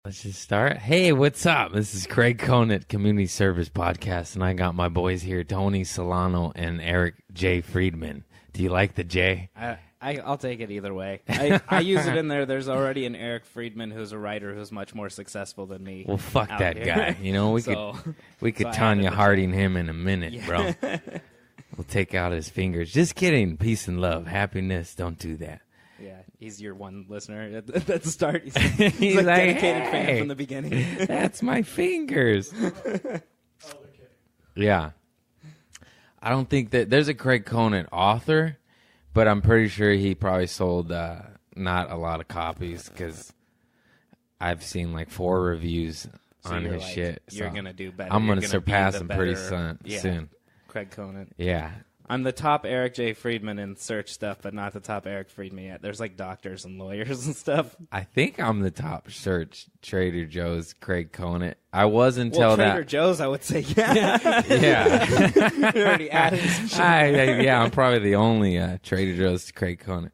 Let's just start. Hey, what's up? This is Craig Conant, Community Service Podcast, and I got my boys here, Tony Celano and Eric J. Freedman. Do you like the J? I'll take it either way. I use it in there. There's already an Eric Friedman who's a writer who's much more successful than me. Well, fuck that here. guy. You know, we could Tanya Harding him in a minute, bro. We'll take out his fingers. Just kidding. Peace and love. Happiness. Don't do that. Yeah, he's your one listener at the start. He's He's a like, dedicated hey, fan from the beginning. That's my fingers. Yeah. I don't think that there's a Craig Conant author, but I'm pretty sure he probably sold not a lot of copies because I've seen like 4 reviews on his shit. You're so going to do better. I'm going to surpass him pretty soon. Craig Conant. Yeah. I'm the top Eric J. Friedman in search stuff, but not the top Eric Friedman yet. There's like doctors and lawyers and stuff. I think I'm the top search Trader Joe's Craig Conant. I was until that. Trader Joe's, I would say, yeah. Yeah. You already added some shit. I'm probably the only Trader Joe's Craig Conant.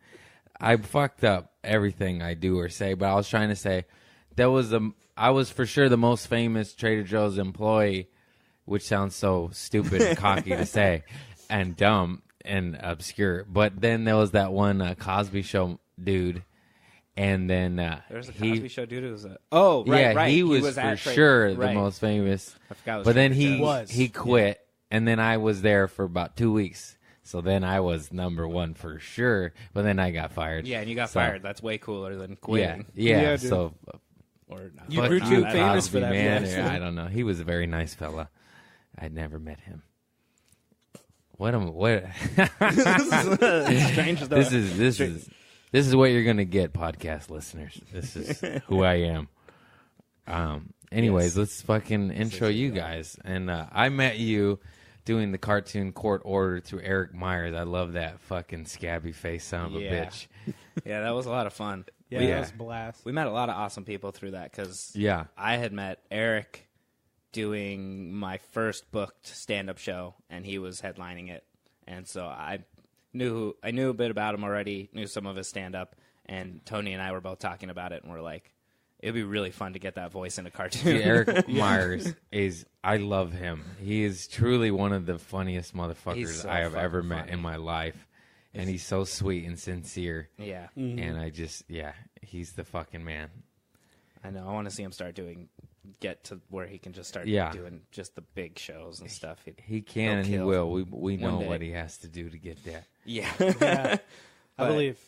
I fucked up everything I do or say, but I was trying to say I was for sure the most famous Trader Joe's employee, which sounds so stupid and cocky to say. And dumb and obscure, but then there was that one Cosby Show dude, and then there's a Cosby Show dude who was right. He was for sure the most famous. I forgot. But then he quit, and then I was there for about 2 weeks. So then I was number one for sure. But then I got fired. Yeah, and you got fired. That's way cooler than quitting. Yeah. So or not. You grew too famous Cosby, for that, man. yes. I don't know. He was a very nice fella. I'd never met him. What? Strange though. This is what you're gonna get, podcast listeners. This is who I am. Anyways, let's fucking intro you guys. And I met you doing the cartoon Court Order through Eric Myers. I love that fucking scabby face son of a bitch. Yeah, that was a lot of fun. Yeah, that was a blast. We met a lot of awesome people through that because I had met Eric doing my first booked stand-up show, and he was headlining it. And so I knew a bit about him already, knew some of his stand-up, and Tony and I were both talking about it, and we're like, it'd be really fun to get that voice in a cartoon. Eric Myers I love him. He is truly one of the funniest motherfuckers I have ever met in my life. And he's so sweet and sincere. Yeah. Mm-hmm. And he's the fucking man. I know. I want to see him get to where he can just start doing just the big shows and stuff. He can and he will. We know what he has to do to get there. Yeah. I believe.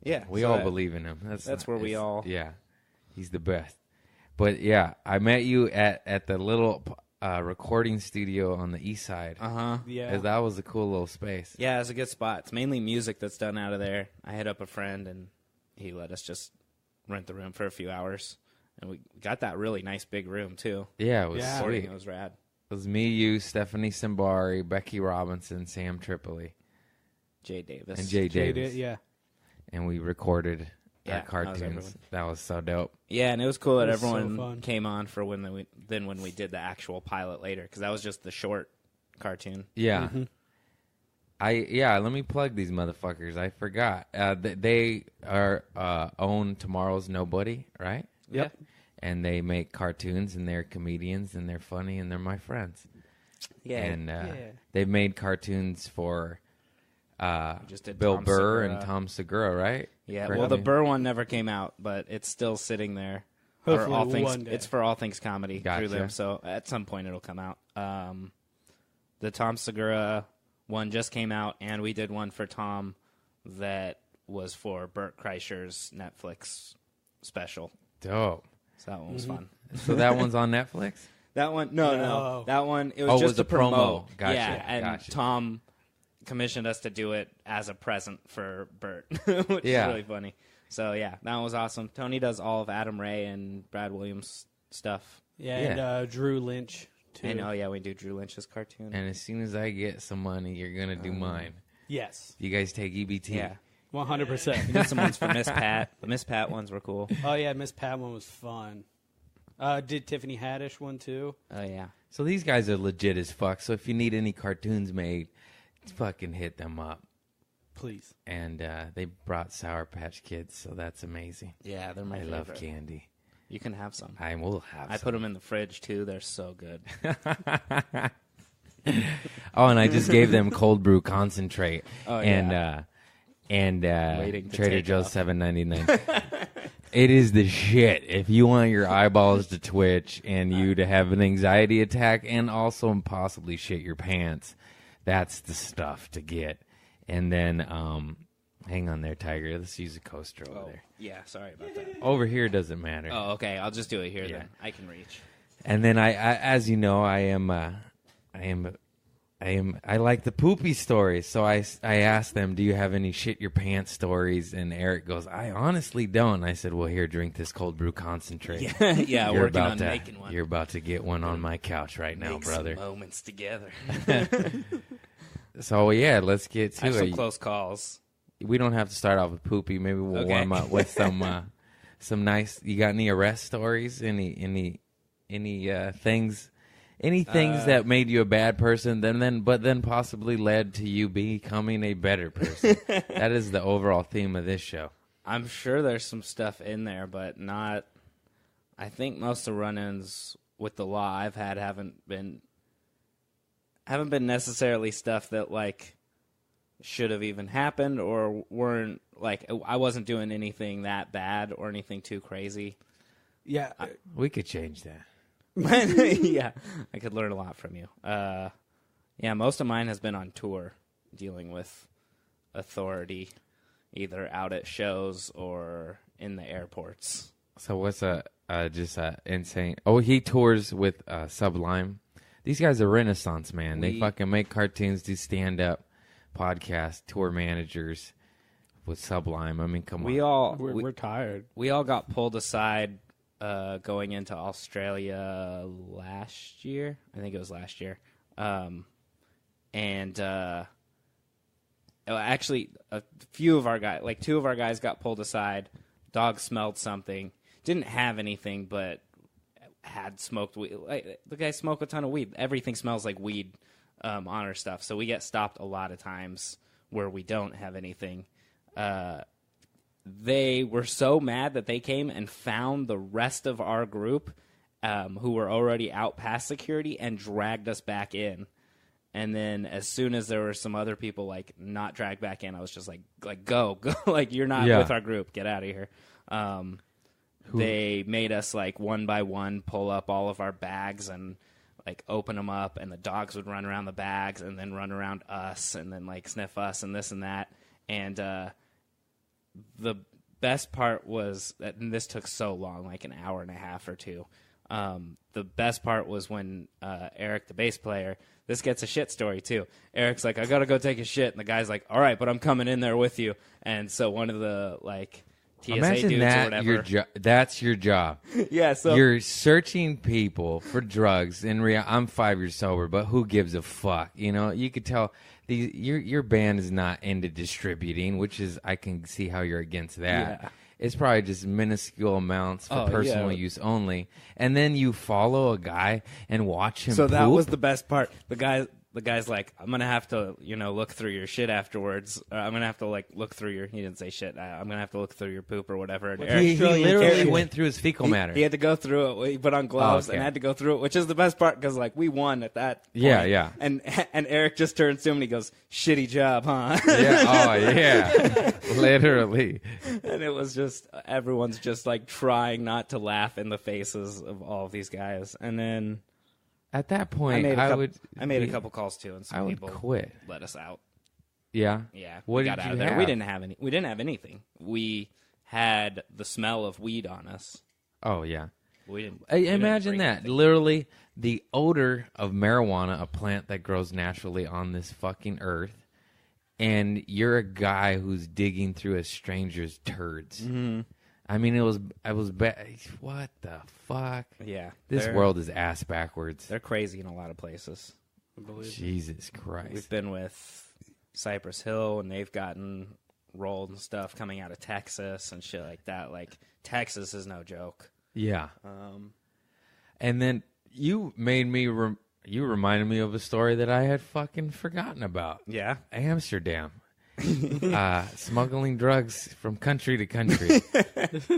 Yeah. We all believe in him. That's where we all... Yeah. He's the best. But yeah, I met you at the little recording studio on the east side. Yeah. That was a cool little space. Yeah, it's a good spot. It's mainly music that's done out of there. I hit up a friend and he let us just rent the room for a few hours. And we got that really nice big room, too. Yeah, it was sweet. It was rad. It was me, you, Stephanie Simbari, Becky Robinson, Sam Tripoli. Jay Davis. And Jay Davis. Yeah. And we recorded our cartoons. That was so dope. Yeah, and it was cool that everyone so came on for when we did the actual pilot later, because that was just the short cartoon. Yeah. Mm-hmm. Let me plug these motherfuckers. I forgot. They are own Tomorrow's Nobody, right? Yep. And they make cartoons, and they're comedians, and they're funny, and they're my friends. Yeah. And they've made cartoons for just did Bill Tom Burr Segura. And Tom Segura, right? Yeah. Correct Well, me? the Burr one never came out, but it's still sitting there. Hopefully one day. It's for All Things Comedy Gotcha. through them, so at some point it'll come out. The Tom Segura one just came out, and we did one for Tom that was for Burt Kreischer's Netflix special. Dope. So that one was fun. So that one's on Netflix? That one, no. That one, it was it just was a a promo. promote. Gotcha, Yeah, and gotcha. Tom commissioned us to do it as a present for Bert, which is really funny. So, yeah, that was awesome. Tony does all of Adam Ray and Brad Williams stuff. Yeah, and Drew Lynch, too. And, we do Drew Lynch's cartoon. And as soon as I get some money, you're going to do mine. Yes. You guys take EBT? Yeah. 100%. We did some ones for Miss Pat. The Miss Pat ones were cool. Oh, yeah, Miss Pat one was fun. Did Tiffany Haddish one, too? Oh, yeah. So these guys are legit as fuck. So if you need any cartoons made, fucking hit them up. Please. And they brought Sour Patch Kids, so that's amazing. Yeah, they're my I favorite. love candy. You can have some. I will have I put them in the fridge, too. They're so good. Oh, and I just gave them cold brew concentrate. Oh, and Waiting to Trader take Joe's off. $7.99. It is the shit. If you want your eyeballs to twitch and you to have an anxiety attack and also possibly shit your pants, that's the stuff to get. And then, hang on there, Tiger. Let's use a coaster over there. Yeah, sorry about that. Over here doesn't matter. Oh, okay. I'll just do it here then. I can reach. And then I as you know, I like the poopy stories. So I asked them, do you have any shit your pants stories? And Eric goes, I honestly don't. I said, well, here, drink this cold brew concentrate. Yeah, You're working about on to, making one. You're about to get one on my couch right now, Make brother. some moments together. So, yeah, let's get to I have it. some close calls. We don't have to start off with poopy. Maybe we'll warm up with some nice. You got any arrest stories? Any things? Any things that made you a bad person, but then possibly led to you becoming a better person? That is the overall theme of this show. I'm sure there's some stuff in there, but not. I think most of the run-ins with the law I've had haven't been necessarily stuff that like should have even happened or weren't like I wasn't doing anything that bad or anything too crazy. Yeah. We could change that. Yeah, I could learn a lot from you. Yeah, most of mine has been on tour, dealing with authority, either out at shows or in the airports. So what's insane? Oh, he tours with Sublime. These guys are Renaissance, man. They fucking make cartoons, do stand-up, podcast, tour managers with Sublime. I mean, come on. We're tired. We all got pulled aside going into Australia last year. I think it was last year. Actually, a few of our guys, like two of our guys got pulled aside. Dog smelled something. Didn't have anything, but had smoked weed. Like, the guy smoked a ton of weed. Everything smells like weed on our stuff. So we get stopped a lot of times where we don't have anything. They were so mad that they came and found the rest of our group who were already out past security and dragged us back in. And then as soon as there were some other people like not dragged back in, I was just like go like you're not with our group, get out of here. They made us like one by one pull up all of our bags and like open them up, and the dogs would run around the bags and then run around us and then like sniff us and this and that. And the best part was that, and this took so long, like an hour and a half or two. The best part was when Eric, the bass player, this gets a shit story too. Eric's like, I gotta go take a shit, and the guy's like, all right, but I'm coming in there with you. And so one of the like TSA Imagine dudes that, or whatever. that's your job. Yeah, so you're searching people for drugs. I'm 5 years sober, but who gives a fuck? You know, you could tell your band is not into distributing, which is I can see how you're against that. Yeah. It's probably just minuscule amounts for personal use only. And then you follow a guy and watch him So that poop? was the best part. The guy's like, I'm going to have to, look through your shit afterwards. I'm going to have to, look through your... He didn't say shit. I'm going to have to look through your poop or whatever. And He literally went through his fecal matter. He had to go through it. He put on gloves and had to go through it, which is the best part because, we won at that point. Yeah. And Eric just turns to him and he goes, shitty job, huh? Yeah. Oh, yeah. Literally. And it was just... Everyone's just, trying not to laugh in the faces of all of these guys. And then... At that point, I made a couple calls too, and some people quit. let us out. Yeah. Yeah. What we did got out you of there. have? We didn't have anything. We had the smell of weed on us. Oh yeah. We didn't. Imagine bring that. anything. Literally, the odor of marijuana, a plant that grows naturally on this fucking earth, and you're a guy who's digging through a stranger's turds. Mm-hmm. I mean, I was what the fuck? Yeah. This world is ass backwards. They're crazy in a lot of places. Jesus Christ. We've been with Cypress Hill, and they've gotten rolled and stuff coming out of Texas and shit like that. Texas is no joke. Yeah. And then you made me. You reminded me of a story that I had fucking forgotten about. Yeah. Amsterdam. smuggling drugs from country to country.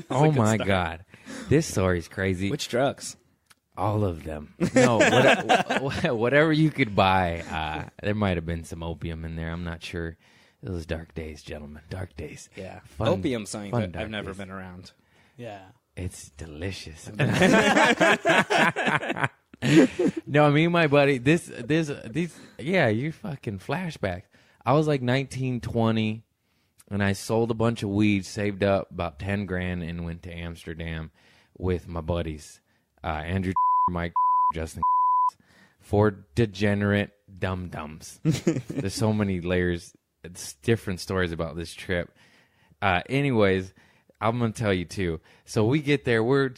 Oh my God, this story's crazy. Which drugs? All of them. No, whatever you could buy. There might have been some opium in there. I'm not sure. It was dark days, gentlemen. Dark days. Yeah. Opium's something that I've never been around. Yeah. It's delicious. No, me and my buddy, these, yeah, you fucking flashbacks. I was like 19, 20, and I sold a bunch of weed, saved up about 10 grand, and went to Amsterdam with my buddies. Andrew, Mike, Justin, 4 degenerate dum-dums. There's so many layers. It's different stories about this trip. Anyways, I'm going to tell you too. So we get there. We're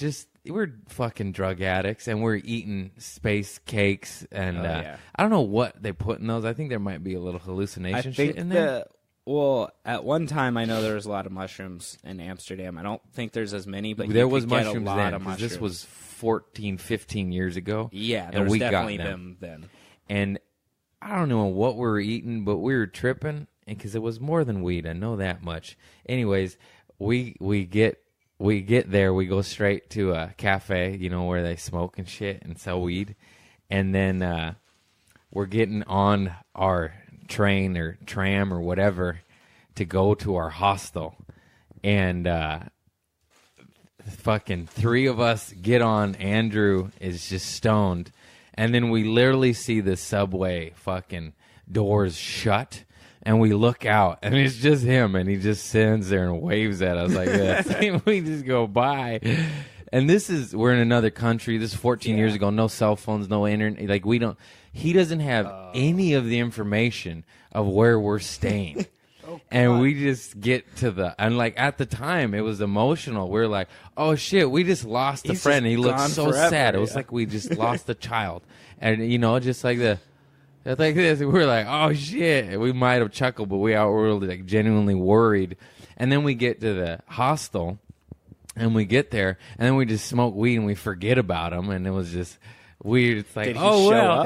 fucking drug addicts, and we're eating space cakes. And I don't know what they put in those. I think there might be a little hallucination shit in there. Well, at one time, I know there was a lot of mushrooms in Amsterdam. I don't think there's as many, but there you was could get mushrooms a lot then, of mushrooms. This was 14, 15 years ago. Yeah, there was definitely them then. And I don't know what we were eating, but we were tripping because it was more than weed. I know that much. Anyways, we get there. We go straight to a cafe, where they smoke and shit and sell weed. And then we're getting on our train or tram or whatever to go to our hostel. And fucking 3 of us get on. Andrew is just stoned. And then we literally see the subway fucking doors shut. And we look out, and it's just him, and he just stands there and waves at us like this. And we just go by. And we're in another country. This is 14 years ago. No cell phones, no internet. Like, he doesn't have any of the information of where we're staying. And we just get and like at the time, it was emotional. We're like, oh shit, we just lost a friend. And he looked so sad. It was like we just lost a child. And, just like like this, we're like, oh shit. We might have chuckled, but we were like genuinely worried. And then we get to the hostel, and we get there, and then we just smoke weed, and we forget about him, and it was just weird. It's like,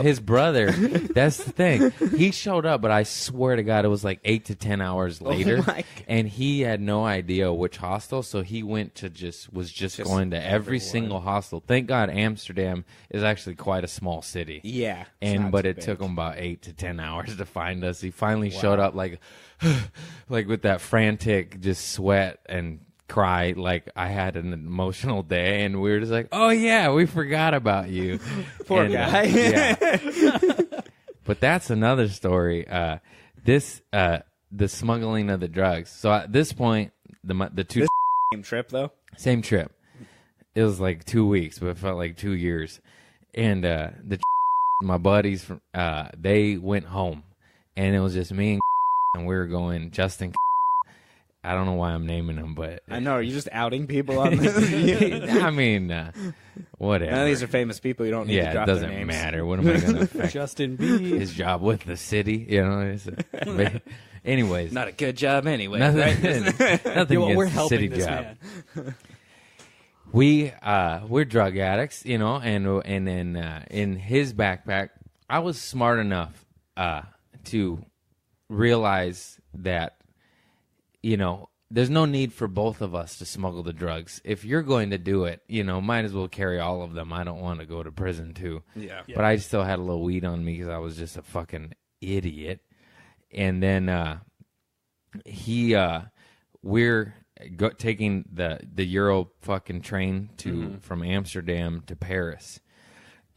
his brother. That's the thing. He showed up, but I swear to God, it was like 8 to 10 hours later, and he had no idea which hostel, so he went to was just going to every single hostel. Thank God Amsterdam is actually quite a small city. Yeah. But it took him about 8 to 10 hours to find us. He finally showed up like with that frantic just sweat and cry, like I had an emotional day, and we were just like, oh yeah, we forgot about you. Poor guy. But that's another story. The smuggling of the drugs. So at this point, the two same trip though. Same trip. It was like 2 weeks, but it felt like 2 years. And my buddies from they went home, and it was just me and we were going. Justin. I don't know why I'm naming them, but I know. Are you just outing people on this? I mean, whatever. None of these are famous people. You don't need to drop their names. It doesn't matter. What am I going to affect? Justin B. His job with the city, anyways, not a good job anyway. Nothing we're against helping city this job. man. We're drug addicts, and then in his backpack, I was smart enough to realize that. There's no need for both of us to smuggle the drugs. If you're going to do it, might as well carry all of them. I don't want to go to prison too. Yeah. But I still had a little weed on me because I was just a fucking idiot. And then we're taking the Euro fucking train from Amsterdam to Paris.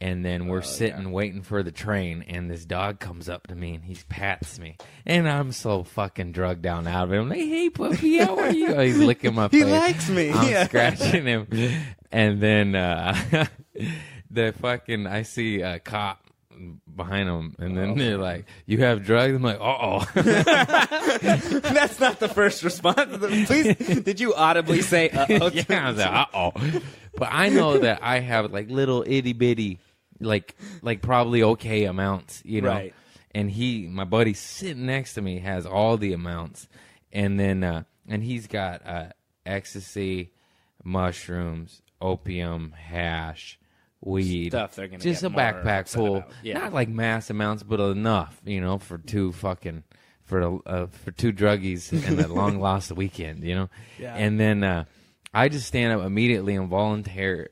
And then we're sitting waiting for the train, and this dog comes up to me, and he pats me. And I'm so fucking drugged down out of it. I'm like, hey, puppy, how are you? He's licking my face. He likes me. I'm scratching him. And then I see a cop behind him, and then they're like, you have drugs? I'm like, uh-oh. That's not the first response. Please, did you audibly say uh-oh? Yeah, I was like, uh-oh. But I know that I have like little itty-bitty, like probably okay amounts, Right. And my buddy sitting next to me has all the amounts. And then, and he's got ecstasy, mushrooms, opium, hash, weed. Stuff they're gonna just get a backpack full. Yeah. Not like mass amounts, but enough, for 2 fucking for two druggies and a long lost weekend, you know? Yeah. And then I just stand up immediately and volunteer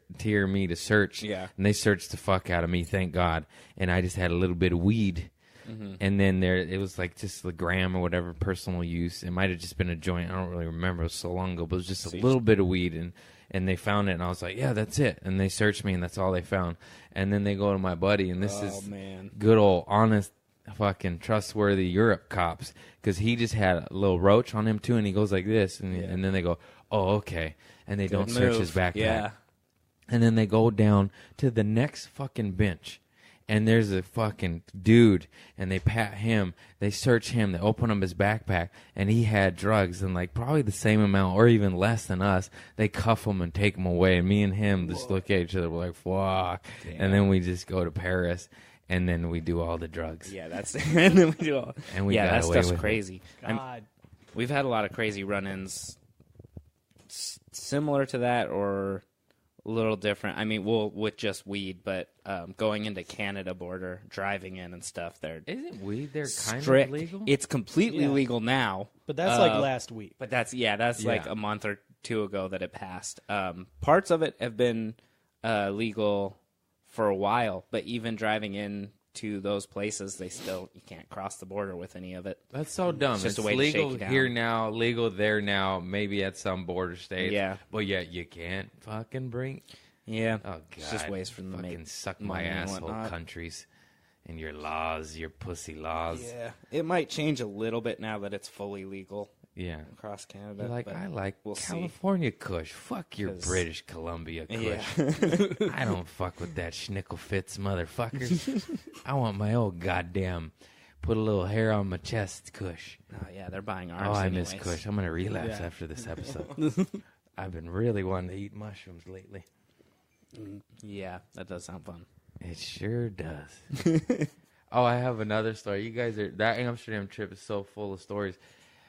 me to search. Yeah. And they searched the fuck out of me, thank God. And I just had a little bit of weed. Mm-hmm. And then it was like just a gram or whatever, personal use. It might have just been a joint. I don't really remember. It was so long ago, but it was just a little bit of weed. And they found it, and I was like, yeah, that's it. And they searched me, and that's all they found. And then they go to my buddy, and this is good old, honest, fucking trustworthy Europe cops, because he just had a little roach on him, too, and he goes like this. And then they go, oh, okay. And they don't search his backpack. Yeah. And then they go down to the next fucking bench. And there's a fucking dude, and they pat him. They search him. They open up his backpack, and he had drugs, and like probably the same amount or even less than us. They cuff him and take him away. And me and him just look at each other. We're like, fuck. Damn. And then we just go to Paris, and then we do all the drugs. Yeah, that's and then we do all. And we got that away stuff's with crazy. We've had a lot of crazy run-ins, similar to that or a little different. I mean, with just weed, but going into Canada border, driving in and stuff. Isn't weed there kind strict. of legal? It's completely legal now. But that's like last week. But that's like a month or two ago that it passed. Parts of it have been legal for a while, but even driving in to those places, you can't cross the border with any of it. That's so dumb. It's just it's a way legal to shake you down. here now, legal there now, maybe at some border states. Yeah. But yet you can't fucking bring. Yeah. Oh, God. It's just ways for them to fucking make suck my money and asshole whatnot. countries and your laws, your pussy laws. Yeah. It might change a little bit now that it's fully legal Yeah. across Canada. You're like, but I like we'll see. California Kush. Fuck your British Columbia Kush. Yeah. I don't fuck with that schnickel fits motherfucker. I want my old goddamn put a little hair on my chest Kush. Oh, yeah, they're buying ours. Oh, I anyways. miss Kush. I'm going to relapse after this episode. I've been really wanting to eat mushrooms lately. Yeah, that does sound fun. It sure does. Oh, I have another story. You guys that Amsterdam trip is so full of stories.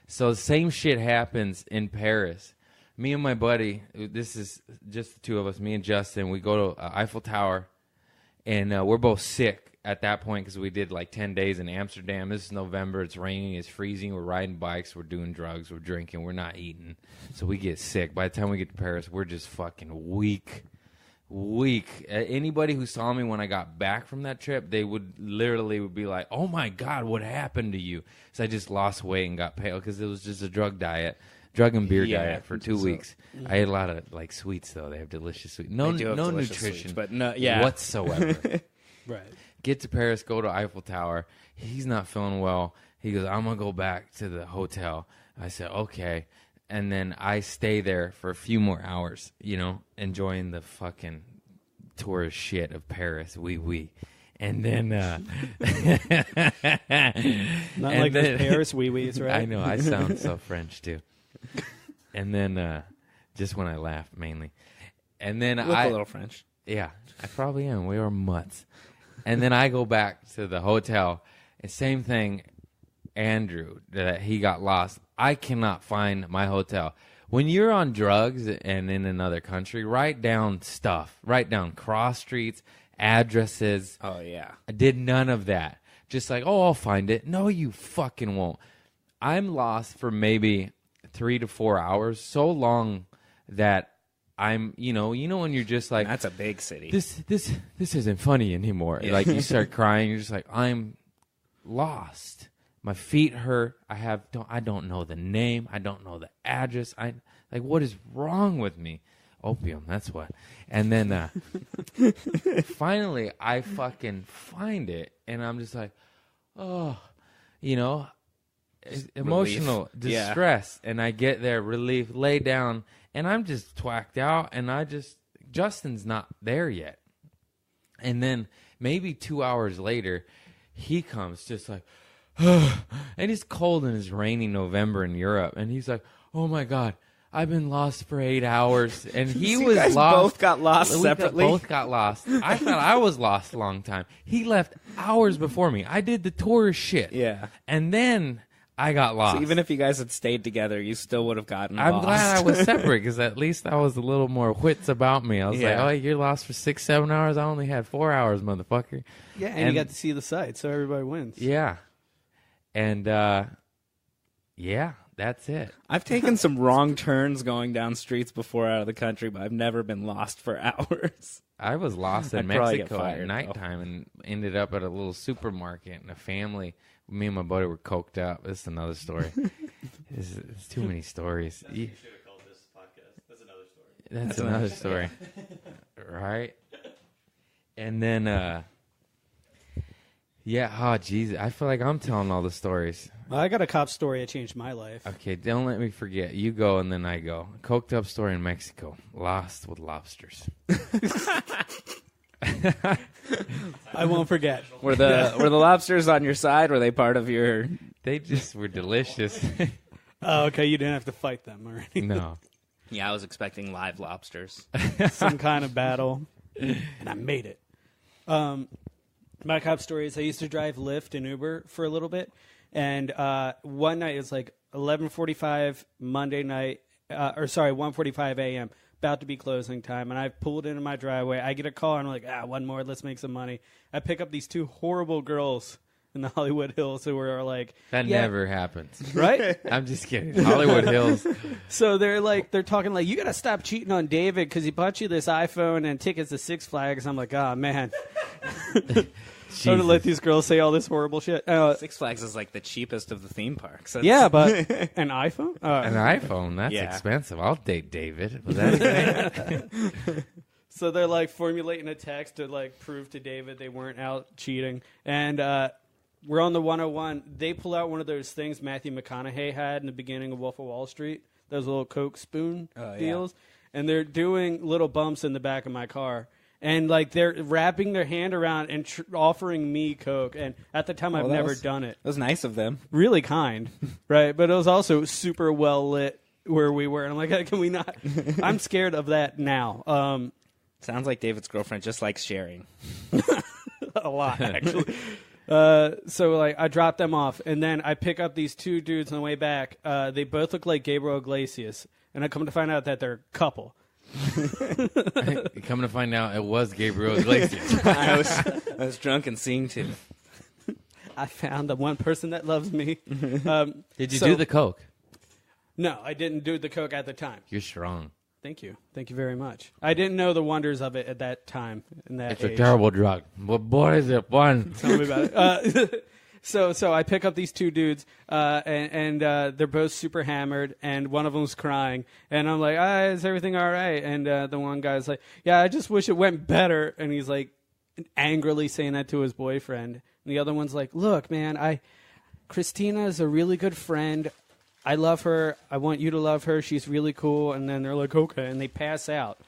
So the same shit happens in Paris. Me and my buddy, this is just the two of us, me and Justin, we go to Eiffel Tower, and we're both sick at that point because we did like 10 days in Amsterdam. This is November. It's raining. It's freezing. We're riding bikes. We're doing drugs. We're drinking. We're not eating. So we get sick. By the time we get to Paris, we're just fucking weak. Anybody who saw me when I got back from that trip, they would be like, oh my God, what happened to you? So I just lost weight and got pale because it was just a drug and beer diet for 2 weeks. I ate a lot of like sweets though. They have delicious sweets. No nutrition, sweets, but no, whatsoever. Right. Get to Paris, go to Eiffel Tower. He's not feeling well. He goes, I'm gonna go back to the hotel. I said, okay. And then I stay there for a few more hours, enjoying the fucking tourist shit of Paris. And then... Not like those Paris wee-wees, right? I know. I sound so French, too. And then, just when I laugh, mainly. And then a little French. Yeah, I probably am. We are mutts. And then I go back to the hotel. And same thing, Andrew, that he got lost. I cannot find my hotel. When you're on drugs and in another country, write down stuff. Write down cross streets, addresses. Oh, yeah. I did none of that. Just like, I'll find it. No, you fucking won't. I'm lost for maybe 3 to 4 hours. So long that I'm, when you're just like, that's a big city. This isn't funny anymore. Yeah. Like you start crying. You're just like, I'm lost. My feet hurt. I don't know the name. I don't know the address. What is wrong with me? Opium, that's what. And then finally I fucking find it, and I'm just like, emotional distress. And I get there, relief, lay down, and I'm just twacked out, and Justin's not there yet. And then maybe 2 hours later, he comes just like, and it's cold and it's rainy November in Europe, and he's like, oh my God, I've been lost for 8 hours. And he was guys lost. Both got lost separately. Both got lost. I thought I was lost a long time. He left hours before me. I did the tourist shit. Yeah. And then I got lost. So even if you guys had stayed together, you still would have gotten lost. I'm glad I was separate because at least I was a little more wits about me. I was like, oh, you're lost for 6-7 hours. I only had 4 hours, motherfucker. Yeah, and you got to see the sights, so everybody wins. Yeah. And Yeah, that's it. I've taken some wrong turns going down streets before out of the country, but I've never been lost for hours. I was lost in I'd probably get Mexico at fired, nighttime and ended up at a little supermarket, and a family, me and my buddy were coked up. This is another story. It's too many stories. You should have called this podcast. That's another story. That's another story. Right? And then, yeah, oh, Jesus. I feel like I'm telling all the stories. Well, I got a cop story that changed my life. Okay, don't let me forget. You go and then I go. Coked up story in Mexico. Lost with lobsters. I won't forget. Were the lobsters on your side? Were they part of your... They just were delicious. Oh, okay. You didn't have to fight them or anything. No. Yeah, I was expecting live lobsters. Some kind of battle, and I made it. My cop story is I used to drive Lyft and Uber for a little bit, and one night it was like 11:45 Monday night, 1:45 a.m. About to be closing time, and I pulled into my driveway. I get a call, and I'm like, one more, let's make some money. I pick up these two horrible girls in the Hollywood Hills who were like... That never happens. Right? I'm just kidding. Hollywood Hills. So they're talking like, you got to stop cheating on David because he bought you this iPhone and tickets to Six Flags. I'm like, oh, man. I'm going to let these girls say all this horrible shit. Six Flags is like the cheapest of the theme parks. Yeah, but an iPhone? An iPhone? That's expensive. I'll date David. Was that So they're like formulating a text to like prove to David they weren't out cheating. And we're on the 101. They pull out one of those things Matthew McConaughey had in the beginning of Wolf of Wall Street, those little Coke spoon deals. And they're doing little bumps in the back of my car. And like they're wrapping their hand around and offering me Coke. And at the time, I've never done it. It was nice of them. Really kind, right? But it was also super well lit where we were. And I'm like, can we not? I'm scared of that now. Sounds like David's girlfriend just likes sharing. A lot, actually. So like I drop them off, and then I pick up these two dudes on the way back. They both look like Gabriel Iglesias, and I come to find out that they're a couple. Coming to find out, it was Gabriel Iglesias. I was drunk and seeing two. I found the one person that loves me. Did you do the Coke? No, I didn't do the Coke at the time. You're strong. Thank you. Thank you very much. I didn't know the wonders of it at that time. It's a terrible drug. But boy, is it fun. Tell me about it. So I pick up these two dudes, and they're both super hammered, and one of them's crying. And I'm like, is everything all right? And the one guy's like, yeah, I just wish it went better. And he's like angrily saying that to his boyfriend. And the other one's like, look, man, Christina is a really good friend. I love her. I want you to love her. She's really cool. And then they're like, okay. And they pass out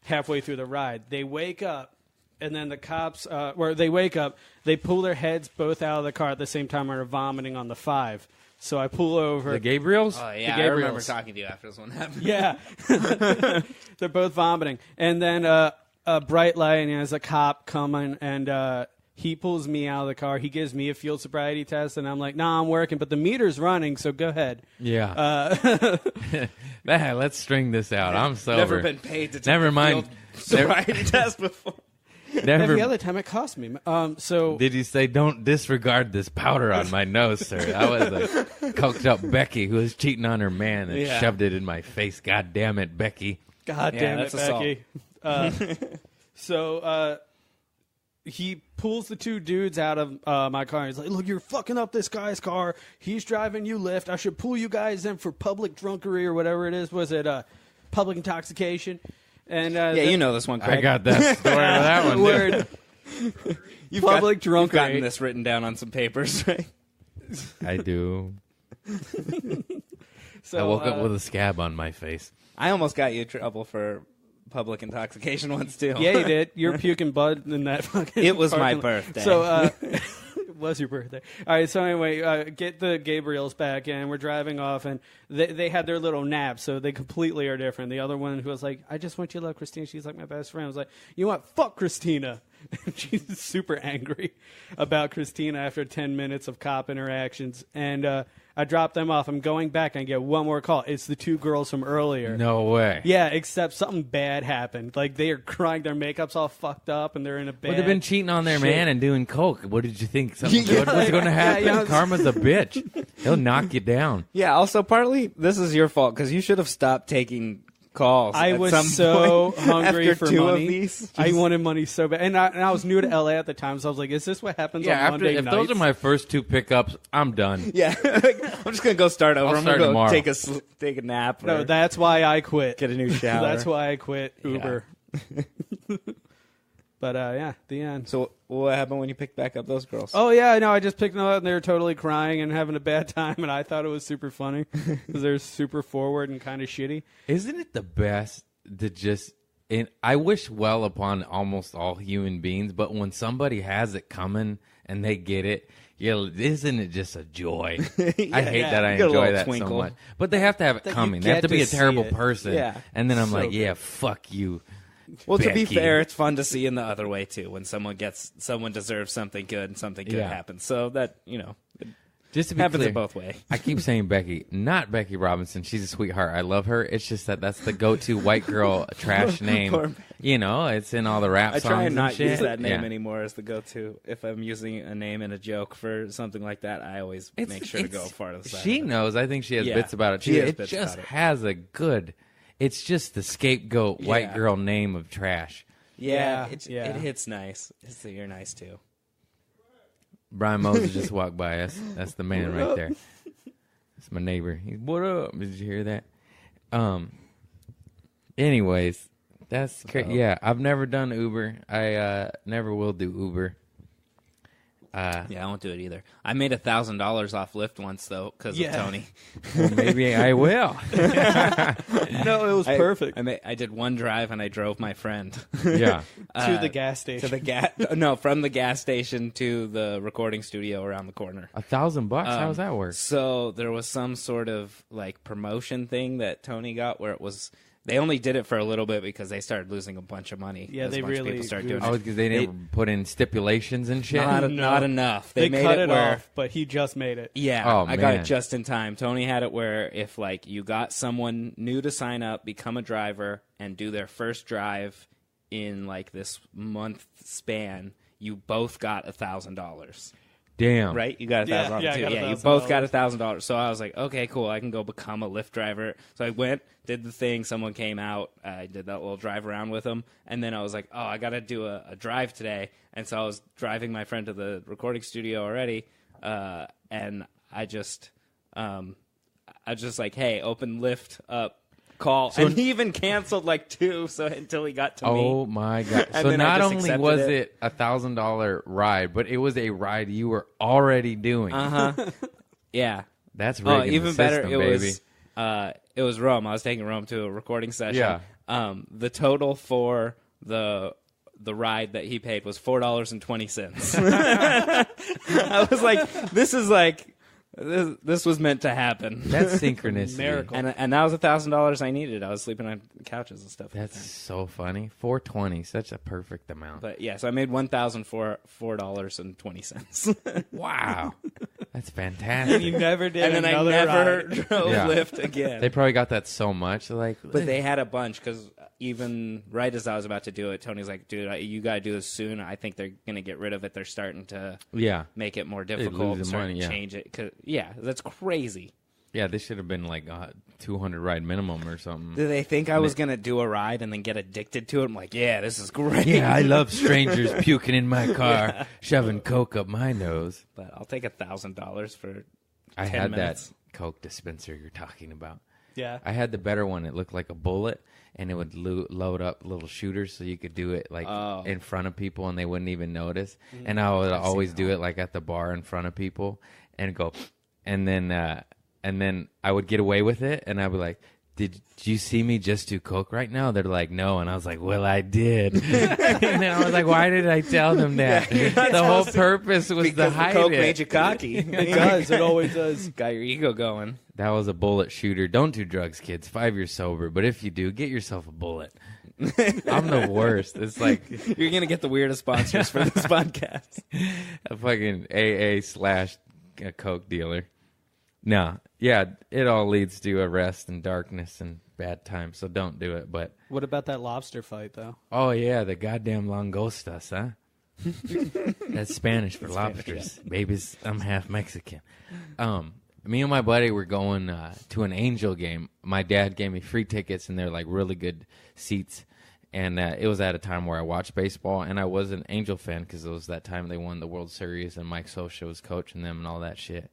halfway through the ride. They wake up, and then the cops, they pull their heads both out of the car at the same time and are vomiting on the 5. So I pull over. The Gabriels? Oh, yeah. I remember talking to you after this one happened. Yeah. They're both vomiting. And then a bright light, and there's a cop coming, and he pulls me out of the car. He gives me a field sobriety test, and I'm like, nah, I'm working, but the meter's running, so go ahead. Yeah. Man, let's string this out. I'm sober. Never been paid to take Never mind. Field sobriety test before. Every other time it cost me. So did you say, don't disregard this powder on my nose, sir? I was a coked up Becky who was cheating on her man and shoved it in my face. God damn it, Becky. God damn it, Becky. So he pulls the two dudes out of my car. He's like, look, you're fucking up this guy's car. He's driving you Lyft. I should pull you guys in for public drunkery or whatever it is. Was it public intoxication? And you know this one, Craig. I got that story with that one. Word. Public drunkery. You've gotten this written down on some papers, right? I do. So, I woke up with a scab on my face. I almost got you in trouble for public intoxication once, too. Yeah, you did. You're puking blood in that fucking It was my parking lot. birthday. So, it was your birthday. All right, so anyway, get the Gabriels back, and we're driving off, and they had their little nap, so they completely are different. The other one who was like, I just want you to love Christina. She's like my best friend. I was like, you know what? Fuck Christina. She's super angry about Christina after 10 minutes of cop interactions. And I drop them off. I'm going back and I get one more call. It's the 2 girls from earlier. No way. Yeah, except something bad happened. Like, they are crying. Their makeup's all fucked up and they're in a bad Well, they've been cheating on their shit. man and doing coke. What did you think? Something good was going to happen? Karma's a bitch. He'll knock you down. Yeah, also partly this is your fault because you should have stopped taking calls. I at was some so point hungry after for 2 money. of these. I wanted money so bad. And I was new to LA at the time, so I was like, is this what happens on Monday if nights? those are my first 2 pickups, I'm done. Yeah, I'm just gonna go start over. I'll I'm start gonna tomorrow. go take a nap. No, or that's why I quit. get a new shower. That's why I quit Uber. But yeah, the end. So what happened when you picked back up those girls? Oh yeah, no, I just picked them up and they were totally crying and having a bad time, and I thought it was super funny because they're super forward and kind of shitty. Isn't it the best to just... And I wish well upon almost all human beings, but when somebody has it coming and they get it, isn't it just a joy? I hate that I you get a enjoy little that twinkle. so much. But they have to have it That you coming. They have get to be to a terrible see it. person. Yeah. And then I'm So like, good. yeah, fuck you. Well, to be Becky. fair, it's fun to see in the other way too. When someone deserves something good and something good Yeah. happens. So that it Just to be happens clear, in both ways. I keep saying Becky, not Becky Robinson. She's a sweetheart. I love her. It's just that's the go-to white girl trash name. It's in all the rap I songs try and not shit. use that name Yeah. anymore as the go-to. If I'm using a name in a joke for something like that, I always make sure to go far to the side. She of it. knows. I think she has Yeah, bits about it. she has It bits just about it. has a good. It's just the scapegoat white Yeah. girl name of trash. Yeah, Yeah. it hits nice. You're nice too. Brian Moses just walked by us. That's the man right there. That's my neighbor. What up? Did you hear that? Anyways, that's crazy. Yeah, I've never done Uber. I never will do Uber. Yeah, I won't do it either. I made $1,000 off Lyft once though because Yeah. of Tony. Well, maybe I will. No, it was perfect. I did one drive and I drove my friend Yeah. To the gas station. to the from the gas station to the recording studio around the corner. $1,000? How does that work? So there was some sort of like promotion thing that Tony got where it was. They only did it for a little bit because they started losing a bunch of money. Yeah, as they a bunch of really people started grew. doing Oh, it. because they didn't put in stipulations and shit. Not No. enough. They made cut it it where off, but he just made it. yeah, Oh, I got man. it just in time. Tony had it where if like you got someone new to sign up, become a driver, and do their first drive in like this month span, you both got $1,000. Damn. Right? You got $1,000 Yeah, I too. got Yeah, you $1,000. both got $1,000. So I was like, okay, cool. I can go become a Lyft driver. So I went, did the thing. Someone came out. I did that little drive around with them. And then I was like, oh, I got to do a drive today. And so I was driving my friend to the recording studio already. And I just like, hey, open Lyft up. Call. So- and he even canceled like 2 until he got to me. Oh my god! And So then I not just only accepted was it. it $1,000 ride, but it was a ride you were already doing. Yeah. That's rigging even the better, system, baby. It was Rome. I was taking Rome to a recording session. Yeah. The total for the ride that he paid was $4.20. I was like, this was meant to happen. That's synchronicity. Miracle. And that was $1,000 I needed. I was sleeping on couches and stuff. That's so funny. $4.20, such a perfect amount. But yeah, so I made $1,004.20. Wow, that's And fantastic. you never did And then I another never ride. drove Yeah. Lyft again. They probably got that so much. They're like, But they had a bunch because even right as I was about to do it, Tony's like, dude, you got to do this soon. I think they're going to get rid of it. They're starting to yeah, make it more losing difficult, starting money, to yeah. change it. Yeah, that's crazy. yeah. This should have been like a 200 ride minimum or something. Did they think I was going to do a ride and then get addicted to it? I'm like, yeah, this is great. Yeah, I love strangers puking in my car, shoving coke up my nose. But I'll take $1,000 for I 10 had minutes. that Coke dispenser you're talking about. Yeah. I had the better one. It looked like a bullet, and it would load up little shooters, so you could do it like in front of people, and they wouldn't even notice. And I would always do it like at the bar in front of people, and go, and then I would get away with it, and I'd be like, did you see me just do coke right now? They're like, no. And I was like, well, I did. And then I was like, why did I tell them that? The whole purpose was to Because the hide Coke it. made you cocky. It does. It always does. Got your ego going. That was a bullet shooter. Don't do drugs, kids. 5 years sober. But if you do, get yourself a bullet. I'm the worst. It's like you're gonna get the weirdest sponsors for this podcast. A fucking AA/ a coke dealer. No, yeah, it all leads to arrest and darkness and bad times. So don't do it. But what about that lobster fight, though? Oh yeah, the goddamn langostas, huh? That's Spanish for lobsters. Yeah. Babies, I'm half Mexican. Me and my buddy were going to an Angel game. My dad gave me free tickets, and they're like really good seats. And it was at a time where I watched baseball, and I was an Angel fan because it was that time they won the World Series, and Mike Scioscia was coaching them and all that shit.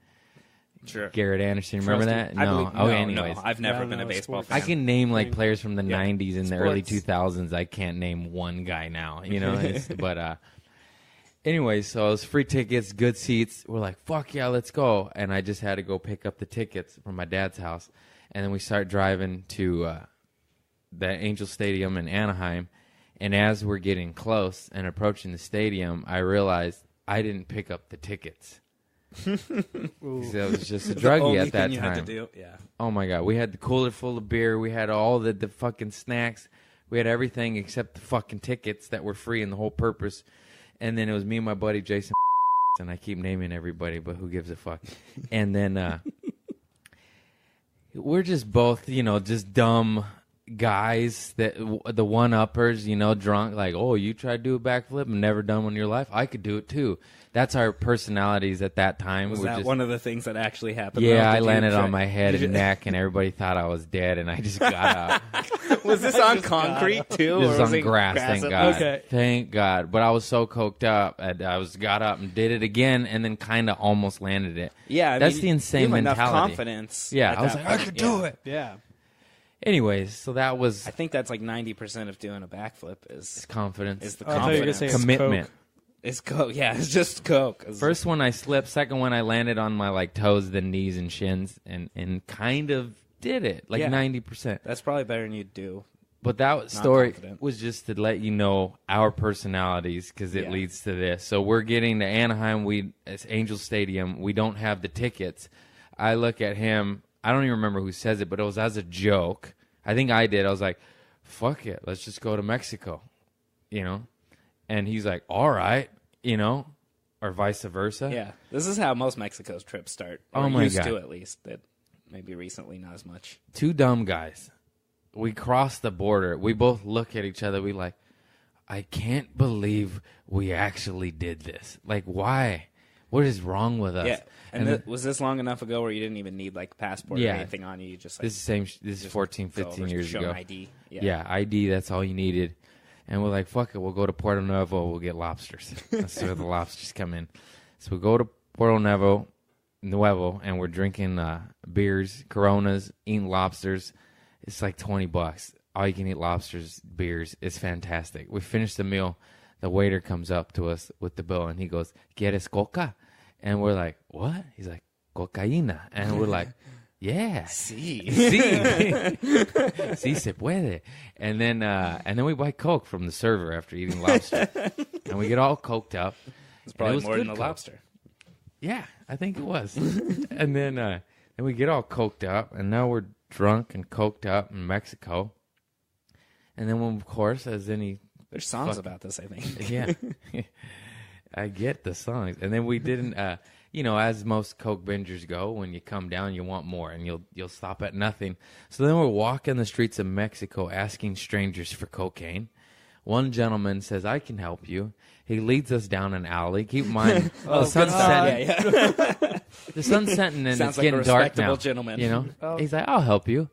Sure. Garrett Anderson, remember that? Anyways. No, I've never been a baseball fan. I can name like players from the 90s and the early 2000s. I can't name one guy now, you know? But anyway, so it was free tickets, good seats. We're like, fuck yeah, let's go. And I just had to go pick up the tickets from my dad's house. And then we start driving to the Angel Stadium in Anaheim. And as we're getting close and approaching the stadium, I realized I didn't pick up the tickets. Because I was just a druggie at that time. Yeah. Oh my God, we had the cooler full of beer. We had all the fucking snacks. We had everything except the fucking tickets that were free, and the whole purpose. And then it was me and my buddy Jason, and I keep naming everybody, but who gives a fuck? And then we're just both, just dumb guys, that the one-uppers, drunk, like, oh, you tried to do a backflip and never done one in your life? I could do it too. That's our personalities at that time. Was that one of the things that actually happened? Yeah, I landed on my head and neck, and everybody thought I was dead, and I just got up. Was this on concrete too? This was on grass, thank God. Okay. Thank God. But I was so coked up, and I got up and did it again, and then kind of almost landed it. Yeah, that's the insane mentality. Enough confidence. Yeah, I was like, I could do it. Yeah. Anyways, so that was. I think that's like 90% of doing a backflip is confidence. Is the confidence, commitment. It's coke. Yeah, it's just coke. First one I slipped. Second one I landed on my like toes, then knees and shins, and kind of did it 90%. That's probably better than you'd do. But that story was just to let you know our personalities, because it leads to this. So we're getting to Anaheim. It's Angel Stadium. We don't have the tickets. I look at him. I don't even remember who says it, but it was as a joke. I think I did. I was like, fuck it. Let's just go to Mexico, And he's like, all right, or vice versa. Yeah. This is how most Mexico's trips start. Oh, my used God. to, at least. That maybe recently, not as much. Two dumb guys. We cross the border. We both look at each other. We like, I can't believe we actually did this. Like, why? What is wrong with us? Yeah. And was this long enough ago where you didn't even need like passport or anything on you? You just like this is 14, 15 years ago. ID. Yeah, ID. That's all you needed. And we're like, fuck it. We'll go to Puerto Nuevo. We'll get lobsters. That's where the lobsters come in. So we go to Puerto Nuevo, and we're drinking beers, Coronas, eating lobsters. It's like $20. All you can eat lobsters, beers. It's fantastic. We finish the meal. The waiter comes up to us with the bill, and he goes, ¿Quieres coca? And we're like, what? He's like, cocaína. And we're like, yeah. Sí. Sí se puede. And then we buy Coke from the server after eating lobster. And we get all coked up. It's probably more than the lobster. Yeah, I think it was. And then we get all coked up, and now we're drunk and coked up in Mexico. And then, of course, as any... There's songs about this, I think. Yeah. I get the songs. And then we didn't, as most Coke bingers go, when you come down, you want more, and you'll stop at nothing. So then we're walking the streets of Mexico asking strangers for cocaine. One gentleman says, I can help you. He leads us down an alley. Keep in mind, the sun's setting. The sun's setting, and sounds it's getting like a dark now. Gentleman. He's like, I'll help you.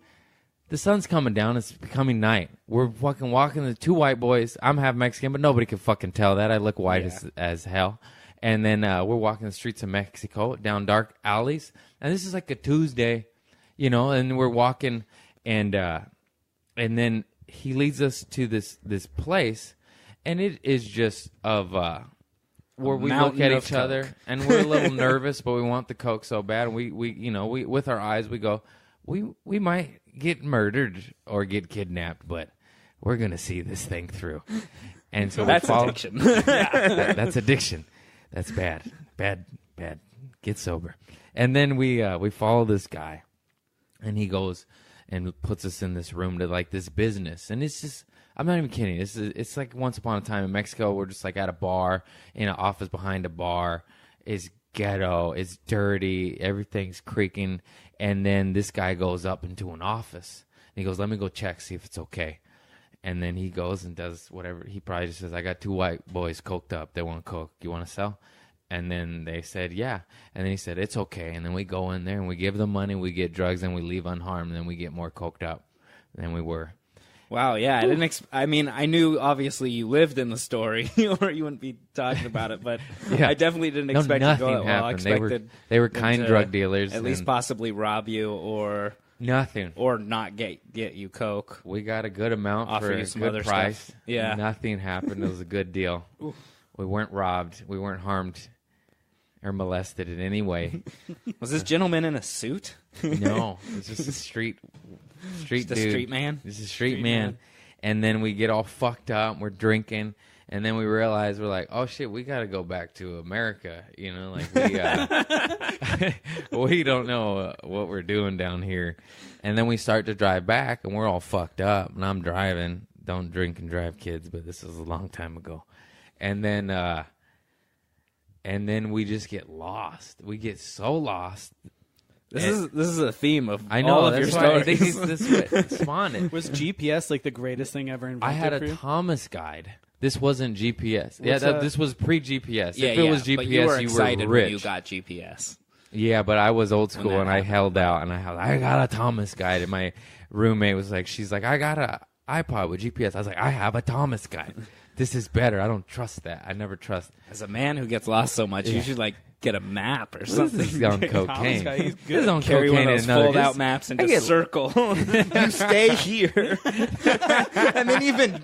The sun's coming down. It's becoming night. We're fucking walking. The two white boys. I'm half Mexican, but nobody can fucking tell that. I look white as hell. And then we're walking the streets of Mexico down dark alleys. And this is like a Tuesday, and we're walking. And then he leads us to this place. And it is just where we look at each other. And we're a little nervous, but we want the Coke so bad. And we with our eyes, we go, we might get murdered or get kidnapped, but we're going to see this thing through. And so that's addiction. That's addiction. That's bad. Bad. Get sober. And then we follow this guy, and he goes and puts us in this room to like this business. And it's just, I'm not even kidding. It's like once upon a time in Mexico. We're just like at a bar, in an office behind a bar. It's ghetto. It's dirty. Everything's creaking. And then this guy goes up into an office. And he goes, let me go check, see if it's okay. And then he goes and does whatever. He probably just says, I got 2 white boys coked up. They want coke. You want to sell? And then they said, yeah. And then he said, it's okay. And then we go in there and we give them money. We get drugs and we leave unharmed. And then we get more coked up than we were. Wow, yeah. I mean, I knew obviously you lived in the story or you wouldn't be talking about it. But I definitely didn't expect you to go that well. I expected they were kind drug dealers. At least possibly rob you or... Nothing. Or not get you coke. We got a good amount Offer for you a some good other price. stuff. Yeah. Nothing happened. It was a good deal. We weren't robbed. We weren't harmed or molested in any way. Was this gentleman in a suit? No. It's just a street just dude. A street man? It's a street man. And then we get all fucked up. We're drinking. And then we realize we're like, oh, shit, we got to go back to America. You know, like we don't know what we're doing down here. And then we start to drive back, and we're all fucked up. And I'm driving. Don't drink and drive, kids, but this was a long time ago. And then we just get lost. We get so lost. This is a theme of I know, all of your stories. I think this is what spawned it. Was GPS like the greatest thing ever invented? I had for a you? Thomas guide. This wasn't GPS. This was pre-GPS. Yeah, if it was GPS, but you were excited rich. when you got GPS. Yeah, but I was old school and I happened. held out and I got a Thomas guide. And my roommate was like, she's like, I got a iPod with GPS. I was like, I have a Thomas guide. This is better. I don't trust that. I never trust. As a man who gets lost so much, you should like get a map or something. This is on cocaine. He's good. This is on Carry cocaine. one of those fold-out maps and just circle. You stay here. And then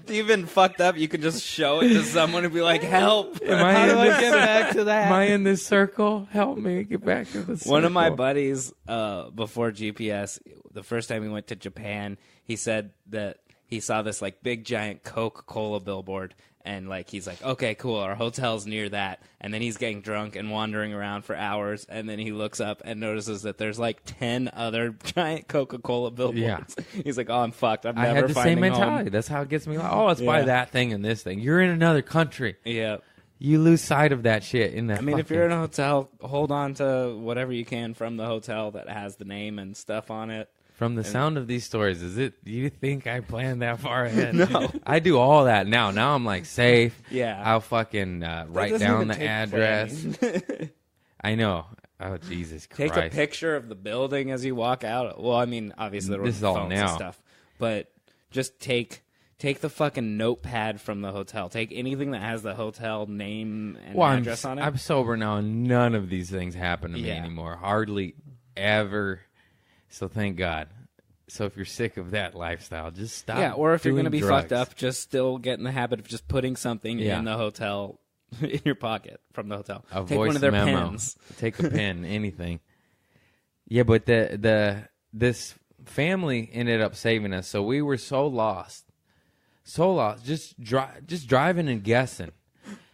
even fucked up, you could just show it to someone and be like, help. How do I get back to that? Am I in this circle? Help me get back to the circle. One of my buddies, before GPS, the first time he went to Japan, he said that he saw this like big giant Coca-Cola billboard. And, like, he's like, okay, cool, our hotel's near that. And then he's getting drunk and wandering around for hours. And then he looks up and notices that there's, like, 10 other giant Coca-Cola billboards. Yeah. He's like, oh, I'm fucked. I'm never I had the same finding mentality. home. That's how it gets me. Like, oh, it's by that thing and this thing. You're in another country. Yeah. You lose sight of that shit in that. I mean, if you're in a hotel, hold on to whatever you can from the hotel that has the name and stuff on it. From the sound of these stories, do you think I planned that far ahead? No. I do all that now. Now I'm like safe. Yeah. I'll fucking write down the address. I know. Oh, Jesus Christ. Take a picture of the building as you walk out. Well, I mean, obviously there This is were all phones now. and stuff. But just take the fucking notepad from the hotel. Take anything that has the hotel name and address on it. I'm sober now, and none of these things happen to me anymore. Hardly ever. So thank God. So if you're sick of that lifestyle, just stop. Yeah, or if you're going to be drugs. fucked up, just still get in the habit of just putting something in the hotel, in your pocket from the hotel. A Take voice one of their memo. pens. Take a pen, anything. Yeah, but this family ended up saving us. So we were so lost, just driving and guessing.